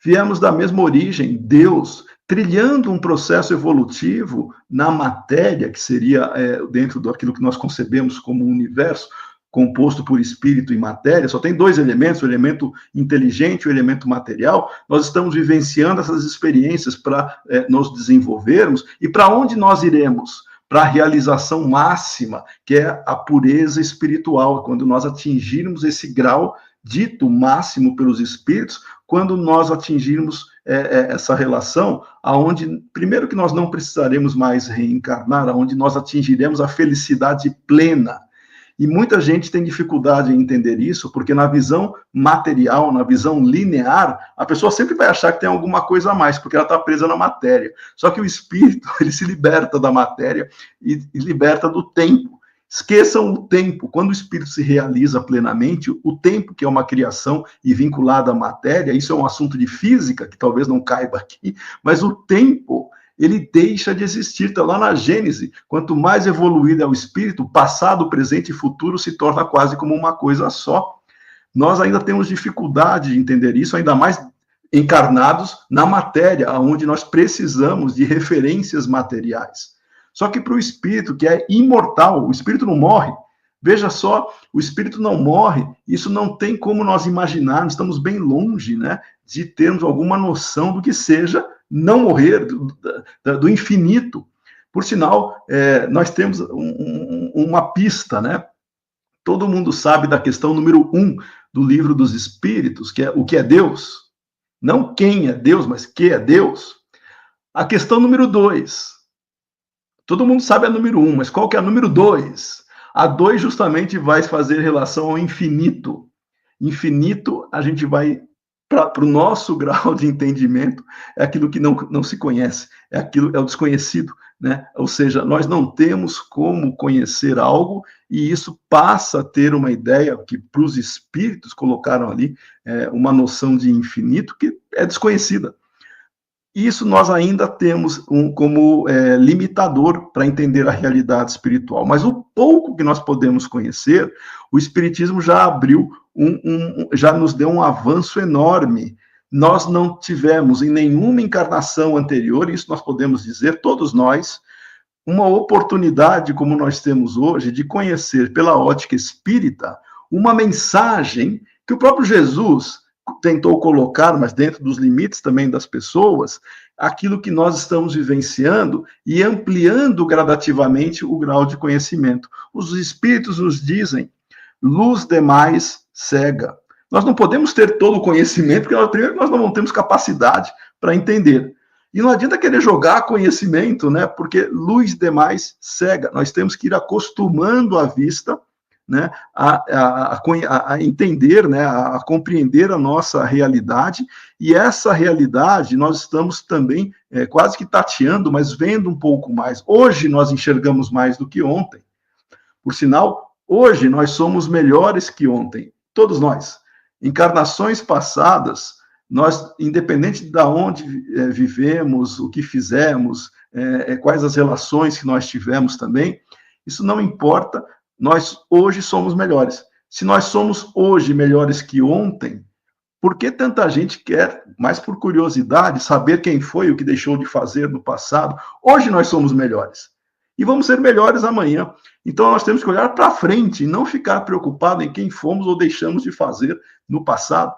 S3: Viemos da mesma origem, Deus, trilhando um processo evolutivo na matéria, que seria dentro daquilo que nós concebemos como um universo, composto por espírito e matéria. Só tem 2 elementos, o elemento inteligente e o elemento material. Nós estamos vivenciando essas experiências para nos desenvolvermos. E para onde nós iremos? Para a realização máxima, que é a pureza espiritual, quando nós atingirmos esse grau dito máximo pelos espíritos, quando nós atingirmos essa relação, aonde, primeiro, que nós não precisaremos mais reencarnar, aonde nós atingiremos a felicidade plena. E muita gente tem dificuldade em entender isso, porque na visão material, na visão linear, a pessoa sempre vai achar que tem alguma coisa a mais, porque ela está presa na matéria. Só que o espírito, ele se liberta da matéria e liberta do tempo. Esqueçam o tempo. Quando o espírito se realiza plenamente, o tempo, que é uma criação e vinculada à matéria, isso é um assunto de física, que talvez não caiba aqui, mas o tempo, ele deixa de existir. Está lá na Gênese. Quanto mais evoluído é o espírito, passado, presente e futuro se torna quase como uma coisa só. Nós ainda temos dificuldade de entender isso, ainda mais encarnados na matéria, onde nós precisamos de referências materiais. Só que para o espírito, que é imortal, o espírito não morre. Veja só, o espírito não morre, isso não tem como nós imaginarmos, estamos bem longe, né, de termos alguma noção do que seja não morrer, do infinito. Por sinal, nós temos uma pista, né? Todo mundo sabe da questão número 1 do Livro dos Espíritos, que é o que é Deus. Não quem é Deus, mas que é Deus. A questão número 2. Todo mundo sabe a número 1, mas qual que é a número 2? A 2 justamente vai fazer relação ao infinito. Infinito, a gente vai para o nosso grau de entendimento, é aquilo que não se conhece, é o desconhecido, né? Ou seja, nós não temos como conhecer algo, e isso passa a ter uma ideia que para os espíritos colocaram ali uma noção de infinito que é desconhecida. Isso nós ainda temos como limitador para entender a realidade espiritual. Mas o pouco que nós podemos conhecer, o Espiritismo já abriu, já nos deu um avanço enorme. Nós não tivemos em nenhuma encarnação anterior, isso nós podemos dizer, todos nós, uma oportunidade como nós temos hoje de conhecer pela ótica espírita uma mensagem que o próprio Jesus tentou colocar, mas dentro dos limites também das pessoas, aquilo que nós estamos vivenciando e ampliando gradativamente o grau de conhecimento. Os espíritos nos dizem: luz demais cega. Nós não podemos ter todo o conhecimento, porque primeiro nós não temos capacidade para entender. E não adianta querer jogar conhecimento, né? Porque luz demais cega. Nós temos que ir acostumando a vista né, a entender, né, a compreender a nossa realidade, e essa realidade nós estamos também quase que tateando, mas vendo um pouco mais. Hoje nós enxergamos mais do que ontem. Por sinal, hoje nós somos melhores que ontem, todos nós. Encarnações passadas, nós, independente de onde vivemos, o que fizemos, quais as relações que nós tivemos também, isso não importa, nós hoje somos melhores. Se nós somos hoje melhores que ontem, por que tanta gente quer, mais por curiosidade, saber quem foi o que deixou de fazer no passado? Hoje nós somos melhores. E vamos ser melhores amanhã. Então nós temos que olhar para frente e não ficar preocupado em quem fomos ou deixamos de fazer no passado.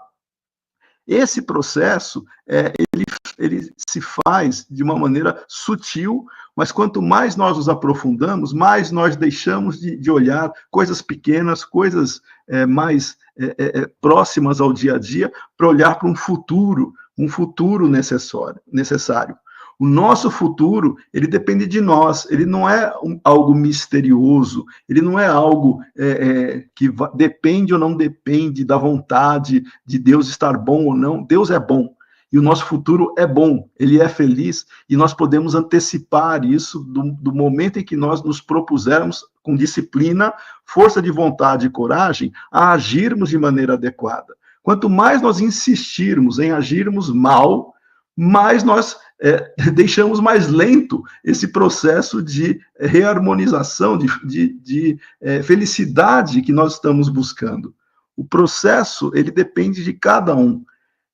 S3: Esse processo, ele se faz de uma maneira sutil, mas quanto mais nós nos aprofundamos, mais nós deixamos de olhar coisas pequenas, coisas mais próximas ao dia a dia, para olhar para um futuro necessário. O nosso futuro, ele depende de nós, ele não é algo misterioso, ele não é algo que depende ou não depende da vontade de Deus estar bom ou não. Deus é bom, e o nosso futuro é bom, ele é feliz, e nós podemos antecipar isso do momento em que nós nos propusermos, com disciplina, força de vontade e coragem, a agirmos de maneira adequada. Quanto mais nós insistirmos em agirmos mal, mais nós deixamos mais lento esse processo de reharmonização, de felicidade que nós estamos buscando. O processo, ele depende de cada um.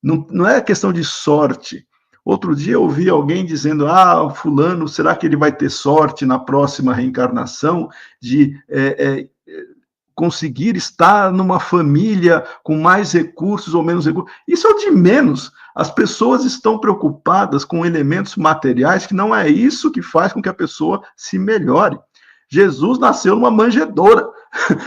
S3: Não é questão de sorte. Outro dia eu ouvi alguém dizendo, fulano, será que ele vai ter sorte na próxima reencarnação de conseguir estar numa família com mais recursos ou menos recursos? Isso é o de menos. As pessoas estão preocupadas com elementos materiais, que não é isso que faz com que a pessoa se melhore. Jesus nasceu numa manjedoura.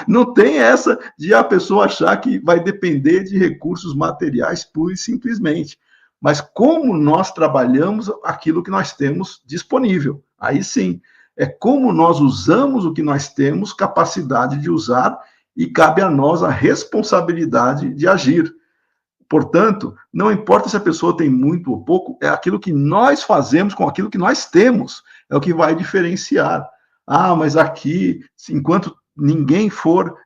S3: Não tem essa de a pessoa achar que vai depender de recursos materiais pura e simplesmente. Mas como nós trabalhamos aquilo que nós temos disponível. Aí sim, é como nós usamos o que nós temos capacidade de usar, e cabe a nós a responsabilidade de agir. Portanto, não importa se a pessoa tem muito ou pouco, é aquilo que nós fazemos com aquilo que nós temos, é o que vai diferenciar. Mas aqui, enquanto ninguém for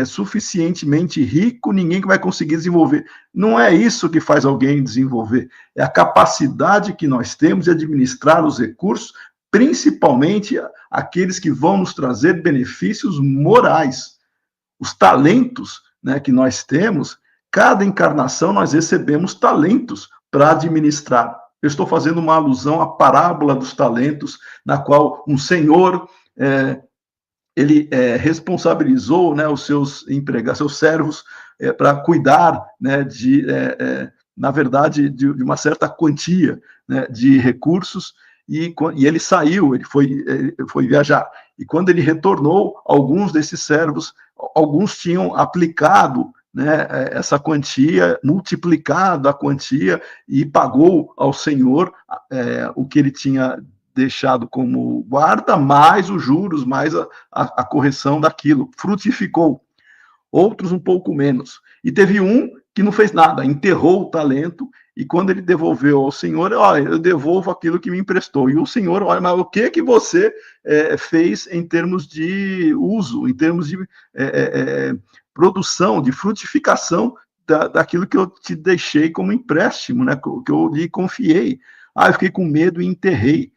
S3: suficientemente rico, ninguém vai conseguir desenvolver. Não é isso que faz alguém desenvolver, é a capacidade que nós temos de administrar os recursos, principalmente aqueles que vão nos trazer benefícios morais. Os talentos, né, que nós temos, cada encarnação nós recebemos talentos para administrar. Eu estou fazendo uma alusão à parábola dos talentos, na qual um senhor, ele responsabilizou, né, os seus empregados, seus servos, para cuidar, né, na verdade, de uma certa quantia, né, de recursos, e ele saiu, ele foi viajar. E quando ele retornou, alguns desses servos, alguns tinham aplicado, né, essa quantia, multiplicado a quantia, e pagou ao Senhor o que ele tinha deixado como guarda, mais os juros, mais a correção daquilo. Frutificou. Outros um pouco menos. E teve um que não fez nada, enterrou o talento, e quando ele devolveu ao Senhor, eu devolvo aquilo que me emprestou. E o Senhor, mas o que você fez em termos de uso, em termos de produção, de frutificação daquilo que eu te deixei como empréstimo, né, que eu lhe confiei? Eu fiquei com medo e enterrei.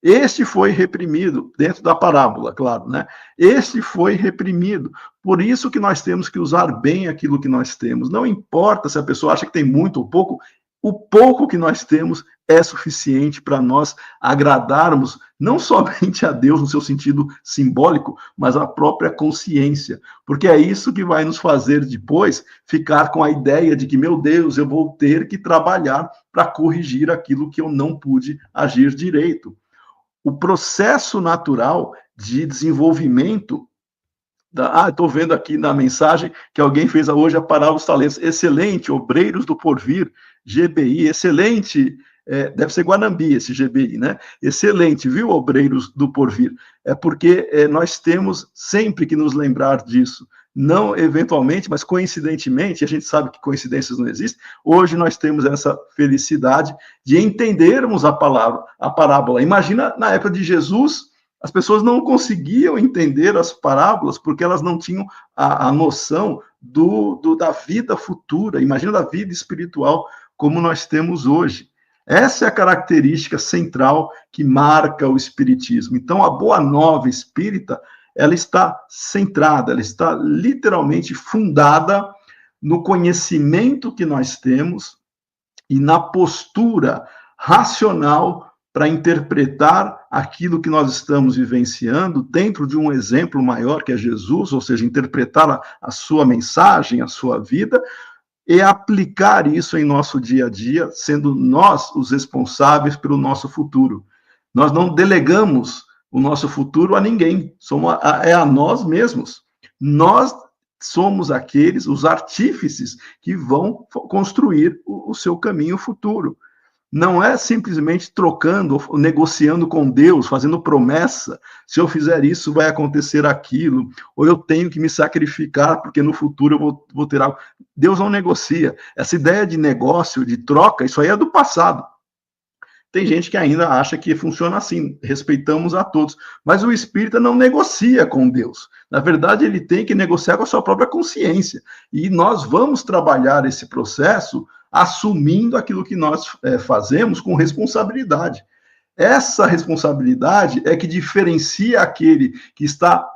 S3: Este foi reprimido, dentro da parábola, claro, né? Este foi reprimido. Por isso que nós temos que usar bem aquilo que nós temos. Não importa se a pessoa acha que tem muito ou pouco, o pouco que nós temos é suficiente para nós agradarmos não somente a Deus no seu sentido simbólico, mas a própria consciência. Porque é isso que vai nos fazer depois ficar com a ideia de que, meu Deus, eu vou ter que trabalhar para corrigir aquilo que eu não pude agir direito. O processo natural de desenvolvimento estou vendo aqui na mensagem que alguém fez hoje a parábola dos talentos. Excelente, Obreiros do Porvir, GBI, excelente deve ser Guanambi, esse GBI, né? Excelente, viu, obreiros do porvir? É porque nós temos sempre que nos lembrar disso. Não eventualmente, mas coincidentemente, a gente sabe que coincidências não existem, hoje nós temos essa felicidade de entendermos a parábola. Imagina, na época de Jesus, as pessoas não conseguiam entender as parábolas porque elas não tinham a noção da vida futura, imagina da vida espiritual como nós temos hoje. Essa é a característica central que marca o espiritismo. Então, a boa nova espírita, ela está centrada, ela está literalmente fundada no conhecimento que nós temos e na postura racional para interpretar aquilo que nós estamos vivenciando dentro de um exemplo maior que é Jesus, ou seja, interpretar a sua mensagem, a sua vida, e aplicar isso em nosso dia a dia, sendo nós os responsáveis pelo nosso futuro. Nós não delegamos o nosso futuro a ninguém, é a nós mesmos. Nós somos os artífices que vão construir o seu caminho futuro. Não é simplesmente trocando, negociando com Deus, fazendo promessa. Se eu fizer isso, vai acontecer aquilo. Ou eu tenho que me sacrificar, porque no futuro eu vou ter algo. Deus não negocia. Essa ideia de negócio, de troca, isso aí é do passado. Tem gente que ainda acha que funciona assim, respeitamos a todos. Mas o espírita não negocia com Deus. Na verdade, ele tem que negociar com a sua própria consciência. E nós vamos trabalhar esse processo assumindo aquilo que nós fazemos com responsabilidade. Essa responsabilidade é que diferencia aquele que está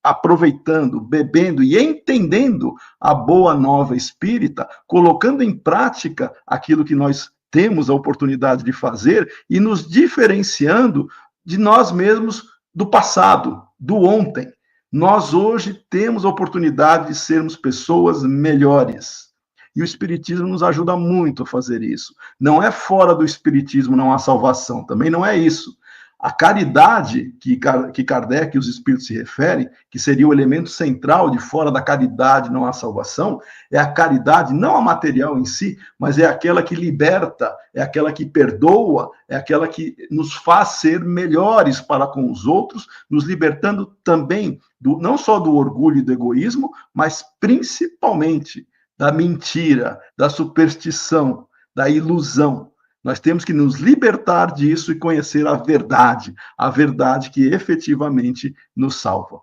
S3: aproveitando, bebendo e entendendo a boa nova espírita, colocando em prática aquilo que nós temos a oportunidade de fazer e nos diferenciando de nós mesmos do passado, do ontem. Nós hoje temos a oportunidade de sermos pessoas melhores. E o Espiritismo nos ajuda muito a fazer isso. Não é fora do Espiritismo não há salvação, também não é isso. A caridade que Kardec e os Espíritos se referem, que seria o elemento central de fora da caridade não há salvação, é a caridade, não a material em si, mas é aquela que liberta, é aquela que perdoa, é aquela que nos faz ser melhores para com os outros, nos libertando também, não só do orgulho e do egoísmo, mas principalmente da mentira, da superstição, da ilusão. Nós temos que nos libertar disso e conhecer a verdade que efetivamente nos salva.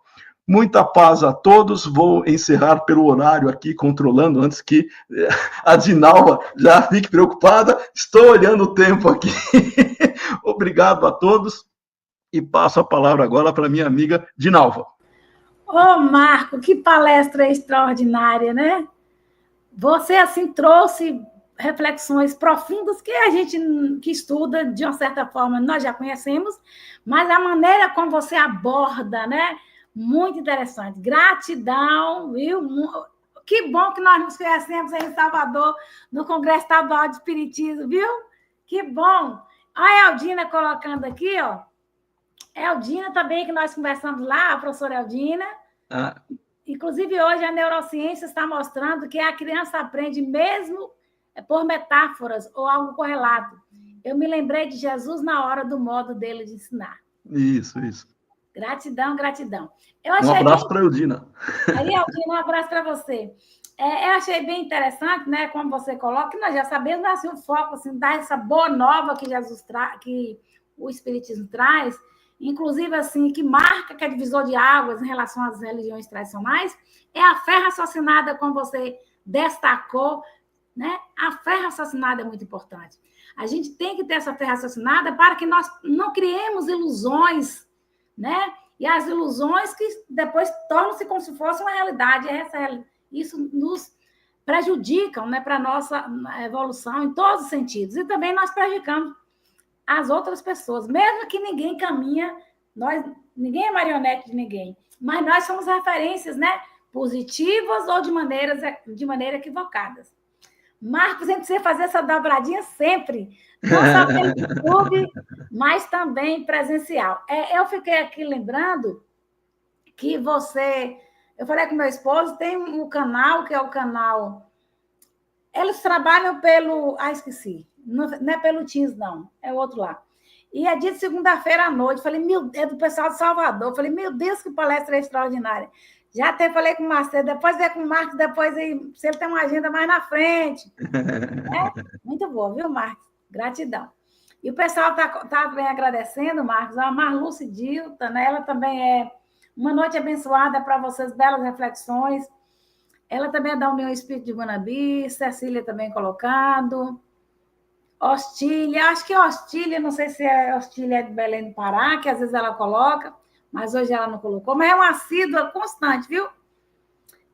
S3: Muita paz a todos. Vou encerrar pelo horário aqui, controlando, antes que a Dinalva já fique preocupada. Estou olhando o tempo aqui. Obrigado a todos. E passo a palavra agora para minha amiga Dinalva.
S1: Ô, Marco, que palestra extraordinária, né? Você, assim, trouxe reflexões profundas que a gente que estuda, de uma certa forma, nós já conhecemos, mas a maneira como você aborda, né? Muito interessante. Gratidão, viu? Que bom que nós nos conhecemos aí em Salvador, no Congresso Estadual de Espiritismo, viu? Que bom. A Eldina colocando aqui, ó. Eldina também, que nós conversamos lá, a professora Eldina. Inclusive, hoje a neurociência está mostrando que a criança aprende mesmo por metáforas ou algo correlato. Eu me lembrei de Jesus na hora do modo dele de ensinar.
S3: Isso.
S1: Gratidão, gratidão.
S3: Um abraço para a Eudina.
S1: Aí, Eudina, um abraço para você. Eu achei bem interessante, né, como você coloca, que nós já sabemos, assim, o foco assim, dessa boa nova que que o Espiritismo traz, inclusive, assim, que marca que é divisor de águas em relação às religiões tradicionais, é a fé raciocinada, como você destacou, né? A fé raciocinada é muito importante. A gente tem que ter essa fé raciocinada para que nós não criemos ilusões, né? E as ilusões que depois tornam-se como se fosse uma realidade. Isso nos prejudicam, né, para a nossa evolução em todos os sentidos. E também nós prejudicamos as outras pessoas, mesmo que ninguém caminha, ninguém é marionete de ninguém, mas nós somos referências, né, positivas ou de maneira equivocadas. Marcos, a gente precisa fazer essa dobradinha sempre, não só pelo YouTube, mas também presencial. Eu fiquei aqui lembrando que eu falei com meu esposo, tem um canal, que é o canal... muitos trabalham pelo... Ah, esqueci. Não é pelo Teams, não. É outro lá. E é dia de segunda-feira à noite. Falei, é do pessoal de Salvador. Falei, meu Deus, que palestra extraordinária. Já até falei com o Marcelo, depois é com o Marcos, depois aí, se ele tem uma agenda mais na frente. Muito boa, viu, Marcos? Gratidão. E o pessoal tá bem agradecendo, Marcos. A Marluce Dilta, né? Ela também é uma noite abençoada para vocês, belas reflexões. Ela também é da União Espírito de Guanabi, Cecília também colocado. Hostília, acho que Hostília, não sei se é Hostília de Belém do Pará, que às vezes ela coloca, mas hoje ela não colocou, mas é uma assídua constante, viu?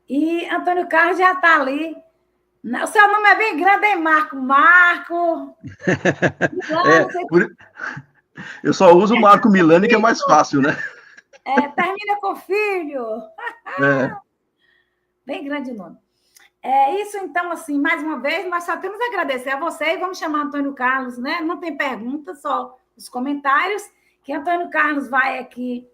S1: E Antônio Carlos já está ali. O seu nome é bem grande, hein, Marco? Marco!
S3: Eu só uso o Marco Milani, que é mais fácil, né?
S1: Termina com filho. Bem grande o nome. Isso, então, assim, mais uma vez, nós só temos a agradecer a você e vamos chamar Antônio Carlos, né? Não tem pergunta, só os comentários, que Antônio Carlos vai aqui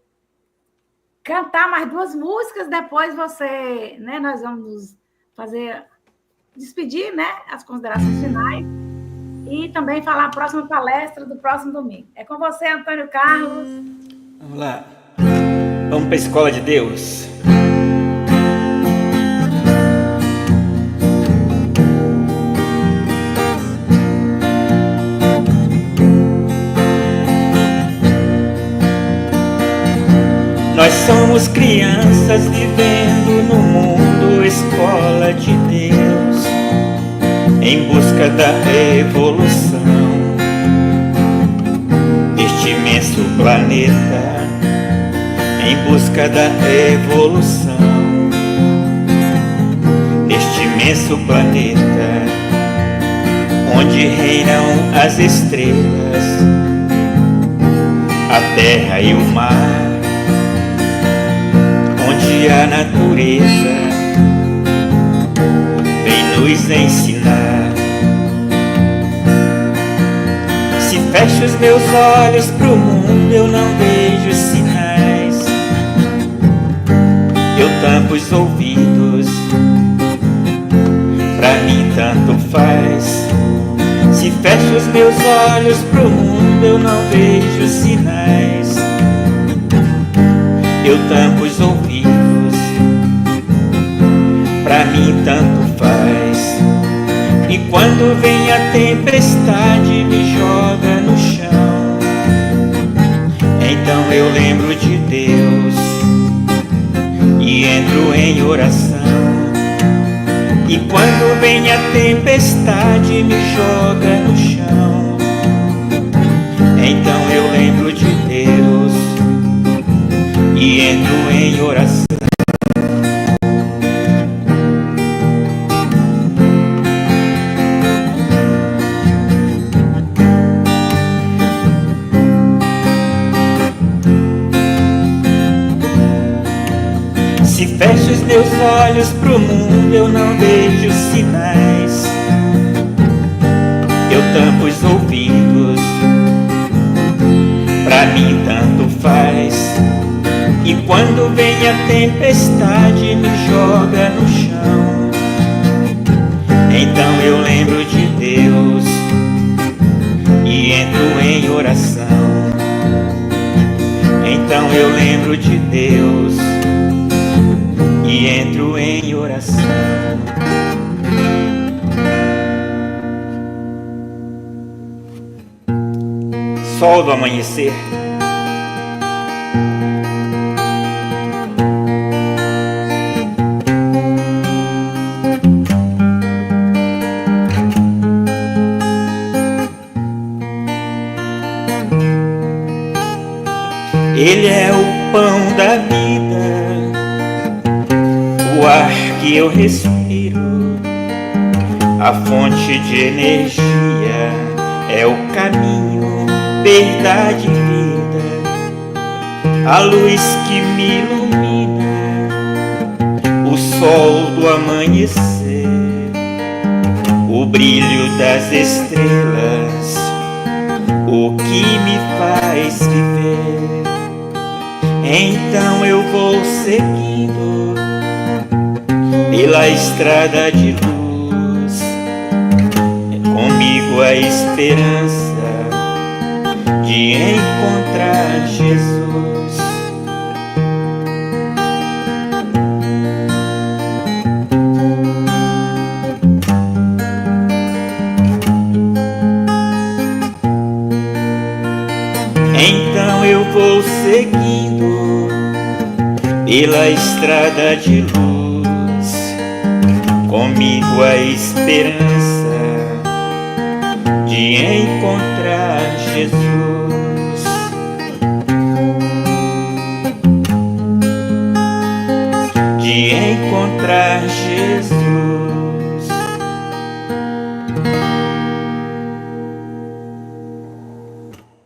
S1: cantar mais 2 músicas, depois você, né? Nós vamos despedir, né? As considerações finais e também falar a próxima palestra do próximo domingo. É com você, Antônio Carlos.
S2: Vamos lá. Vamos para a Escola de Deus. Nós somos crianças vivendo no mundo, escola de Deus, em busca da evolução deste imenso planeta, em busca da evolução deste imenso planeta, onde reinam as estrelas, a terra e o mar, onde a natureza vem nos ensinar. Se fecho os meus olhos pro mundo, eu não vejo sinais. Eu tampo os ouvidos, pra mim tanto faz. Se fecho os meus olhos pro mundo, eu não vejo sinais. Eu tampo os ouvidos, pra mim tanto faz. E quando vem a tempestade me joga no chão, então eu lembro de Deus e entro em oração. E quando vem a tempestade me joga no chão, então eu lembro de Deus e entro em oração. Se fecho os meus olhos pro mundo, eu não vejo sinais. Eu tampo os ouvidos, pra mim tanto faz. E quando vem a tempestade me joga no chão, então eu lembro de Deus e entro em oração. Então eu lembro de Deus e entro em oração. Sol do amanhecer, Ele é o pão da vida, o ar que eu respiro, a fonte de energia, é o caminho, verdade e vida, a luz que me ilumina, o sol do amanhecer, o brilho das estrelas, o que me faz viver. Então eu vou seguindo pela estrada de luz, comigo a esperança de encontrar Jesus. Então eu vou seguindo pela estrada de luz, comigo a esperança de encontrar Jesus. De encontrar Jesus.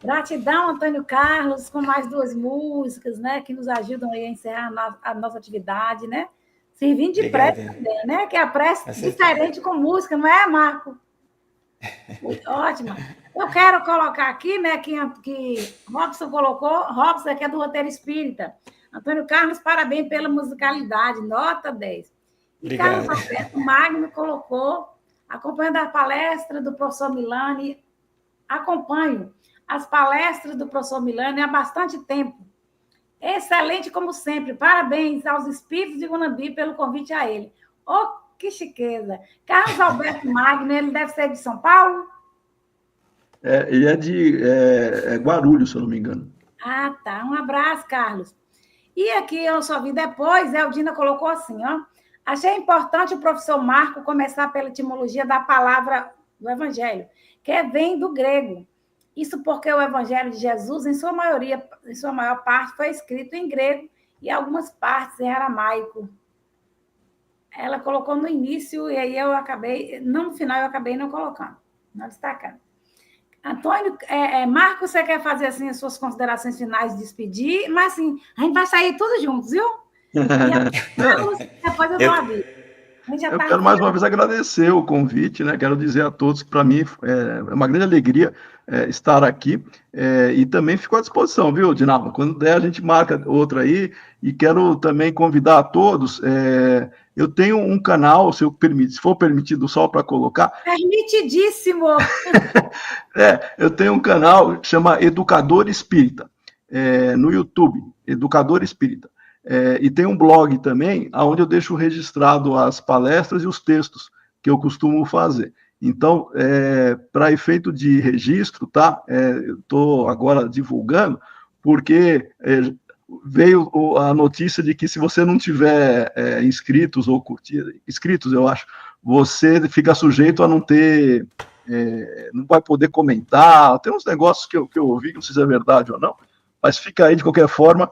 S1: Gratidão, Antônio Carlos, com mais 2 músicas, né, que nos ajudam aí a encerrar a nossa atividade, né? Servindo de prece também, né? Que é a prece diferente com música, não é, Marco? Ótima. Eu quero colocar aqui, né, que Robson colocou, Robson que é do Roteiro Espírita. Antônio Carlos, parabéns pela musicalidade, nota 10. E
S2: Obrigado.
S1: Carlos Alberto Magno colocou, acompanhando a palestra do professor Milani, acompanho as palestras do professor Milani há bastante tempo. Excelente, como sempre. Parabéns aos espíritos de Guanambi pelo convite a ele. Oh, que chiqueza. Carlos Alberto Magno, ele deve ser de São Paulo?
S3: Ele é de Guarulhos, se eu não me engano.
S1: Ah, tá. Um abraço, Carlos. E aqui eu só vi depois, a Eldina colocou assim, ó. Achei importante o professor Marco começar pela etimologia da palavra do Evangelho, que vem do grego. Isso porque o Evangelho de Jesus, em sua maior parte, foi escrito em grego e algumas partes em aramaico. Ela colocou no início e aí eu acabei, não no final, eu acabei não colocando, não destacando. Antônio, Marco, você quer fazer assim as suas considerações finais de despedir? Mas assim, a gente vai sair todos juntos, viu? Depois eu dou a vida.
S3: Eu quero mais uma vez agradecer o convite, né? Quero dizer a todos que para mim é uma grande alegria estar aqui e também fico à disposição, viu, Dinalva? Quando der, a gente marca outra aí e quero também convidar a todos. Eu tenho um canal, se for permitido só para colocar.
S1: Permitidíssimo!
S3: Eu tenho um canal que chama Educador Espírita, no YouTube, Educador Espírita. E tem um blog também, onde eu deixo registrado as palestras e os textos que eu costumo fazer. Então, para efeito de registro, tá? Eu estou agora divulgando, porque veio a notícia de que se você não tiver inscritos ou curtidos, inscritos, eu acho, você fica sujeito a não ter, não vai poder comentar. Tem uns negócios que eu ouvi, não sei se é verdade ou não, mas fica aí, de qualquer forma,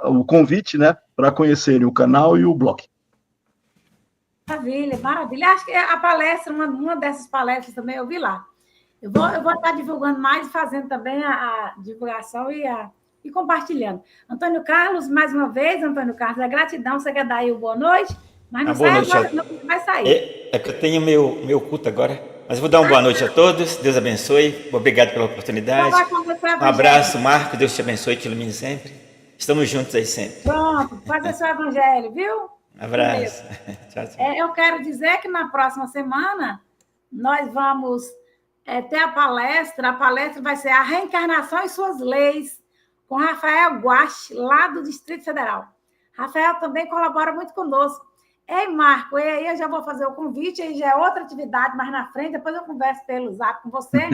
S3: o convite, né, para conhecerem o canal e o blog.
S1: Maravilha, maravilha. Acho que a palestra, uma dessas palestras também eu vi lá. Eu vou estar divulgando mais, fazendo também a divulgação e compartilhando. Antônio Carlos, mais uma vez, Antônio Carlos, a gratidão, você quer dar aí o boa noite? Mas não sai agora, não vai sair.
S2: É que eu tenho meu culto agora. Mas vou dar uma boa noite a todos. Deus abençoe. Obrigado pela oportunidade. Um abraço, Marco. Deus te abençoe e te ilumine sempre. Estamos juntos aí sempre.
S1: Pronto, faça seu evangelho, viu?
S2: Abraço. Tchau, tchau.
S1: Eu quero dizer que na próxima semana nós vamos ter a palestra. A palestra vai ser A Reencarnação e Suas Leis, com Rafael Guache, lá do Distrito Federal. Rafael também colabora muito conosco. Ei, Marco, e aí eu já vou fazer o convite, aí já é outra atividade mais na frente, depois eu converso pelo Zap com você.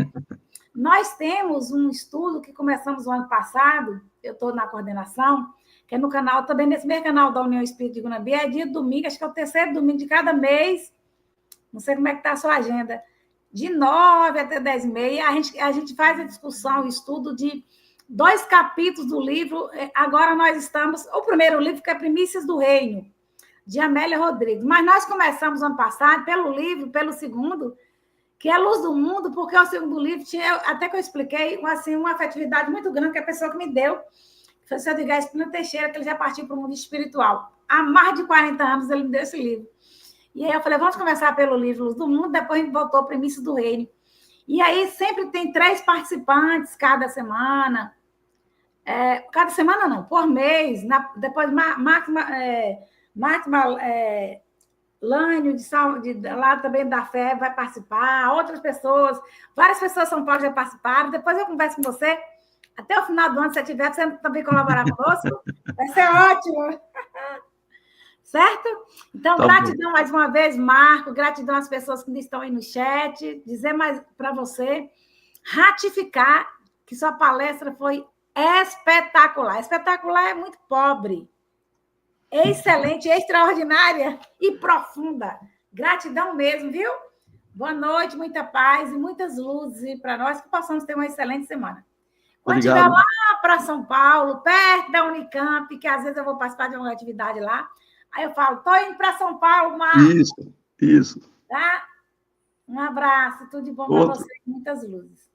S1: Nós temos um estudo que começamos o ano passado, eu estou na coordenação, que é no canal, também nesse mesmo canal da União Espírita de Guanambi, é dia de domingo, acho que é o 3º domingo de cada mês, não sei como é que está a sua agenda, de 9 até 10h30, a gente faz a discussão, o estudo de 2 capítulos do livro. Agora nós estamos, o primeiro livro que é Primícias do Reino, de Amélia Rodrigues. Mas nós começamos ano passado pelo livro, pelo segundo, que é Luz do Mundo, porque o segundo livro tinha, até que eu expliquei, assim, uma afetividade muito grande que a pessoa que me deu, foi o seu Edgar Espina Teixeira, que ele já partiu para o mundo espiritual. Há mais de 40 anos ele me deu esse livro. E aí eu falei, vamos começar pelo livro Luz do Mundo, depois a gente voltou a Primícias do Reino. E aí sempre tem 3 participantes cada semana. Cada semana não, por mês. Depois Lânio, lá também da Fé, vai participar, outras pessoas, várias pessoas de São Paulo já participaram. Depois eu converso com você. Até o final do ano, se você tiver, você também colaborar conosco, vai ser ótimo. Certo? Então,
S3: Tá
S1: gratidão
S3: bom.
S1: mais uma vez, Marco, gratidão às pessoas que estão aí no chat, dizer mais para você, ratificar que sua palestra foi espetacular. Espetacular é muito pobre. Excelente, extraordinária e profunda. Gratidão mesmo, viu? Boa noite, muita paz e muitas luzes para nós que possamos ter uma excelente semana. Quando estiver
S3: Obrigado.
S1: lá para São Paulo, perto da Unicamp, que às vezes eu vou participar de uma atividade lá, aí eu falo, estou indo para São Paulo, Marcos.
S3: Isso.
S1: Tá? Um abraço, tudo de bom para
S3: Outro.
S1: você, muitas luzes.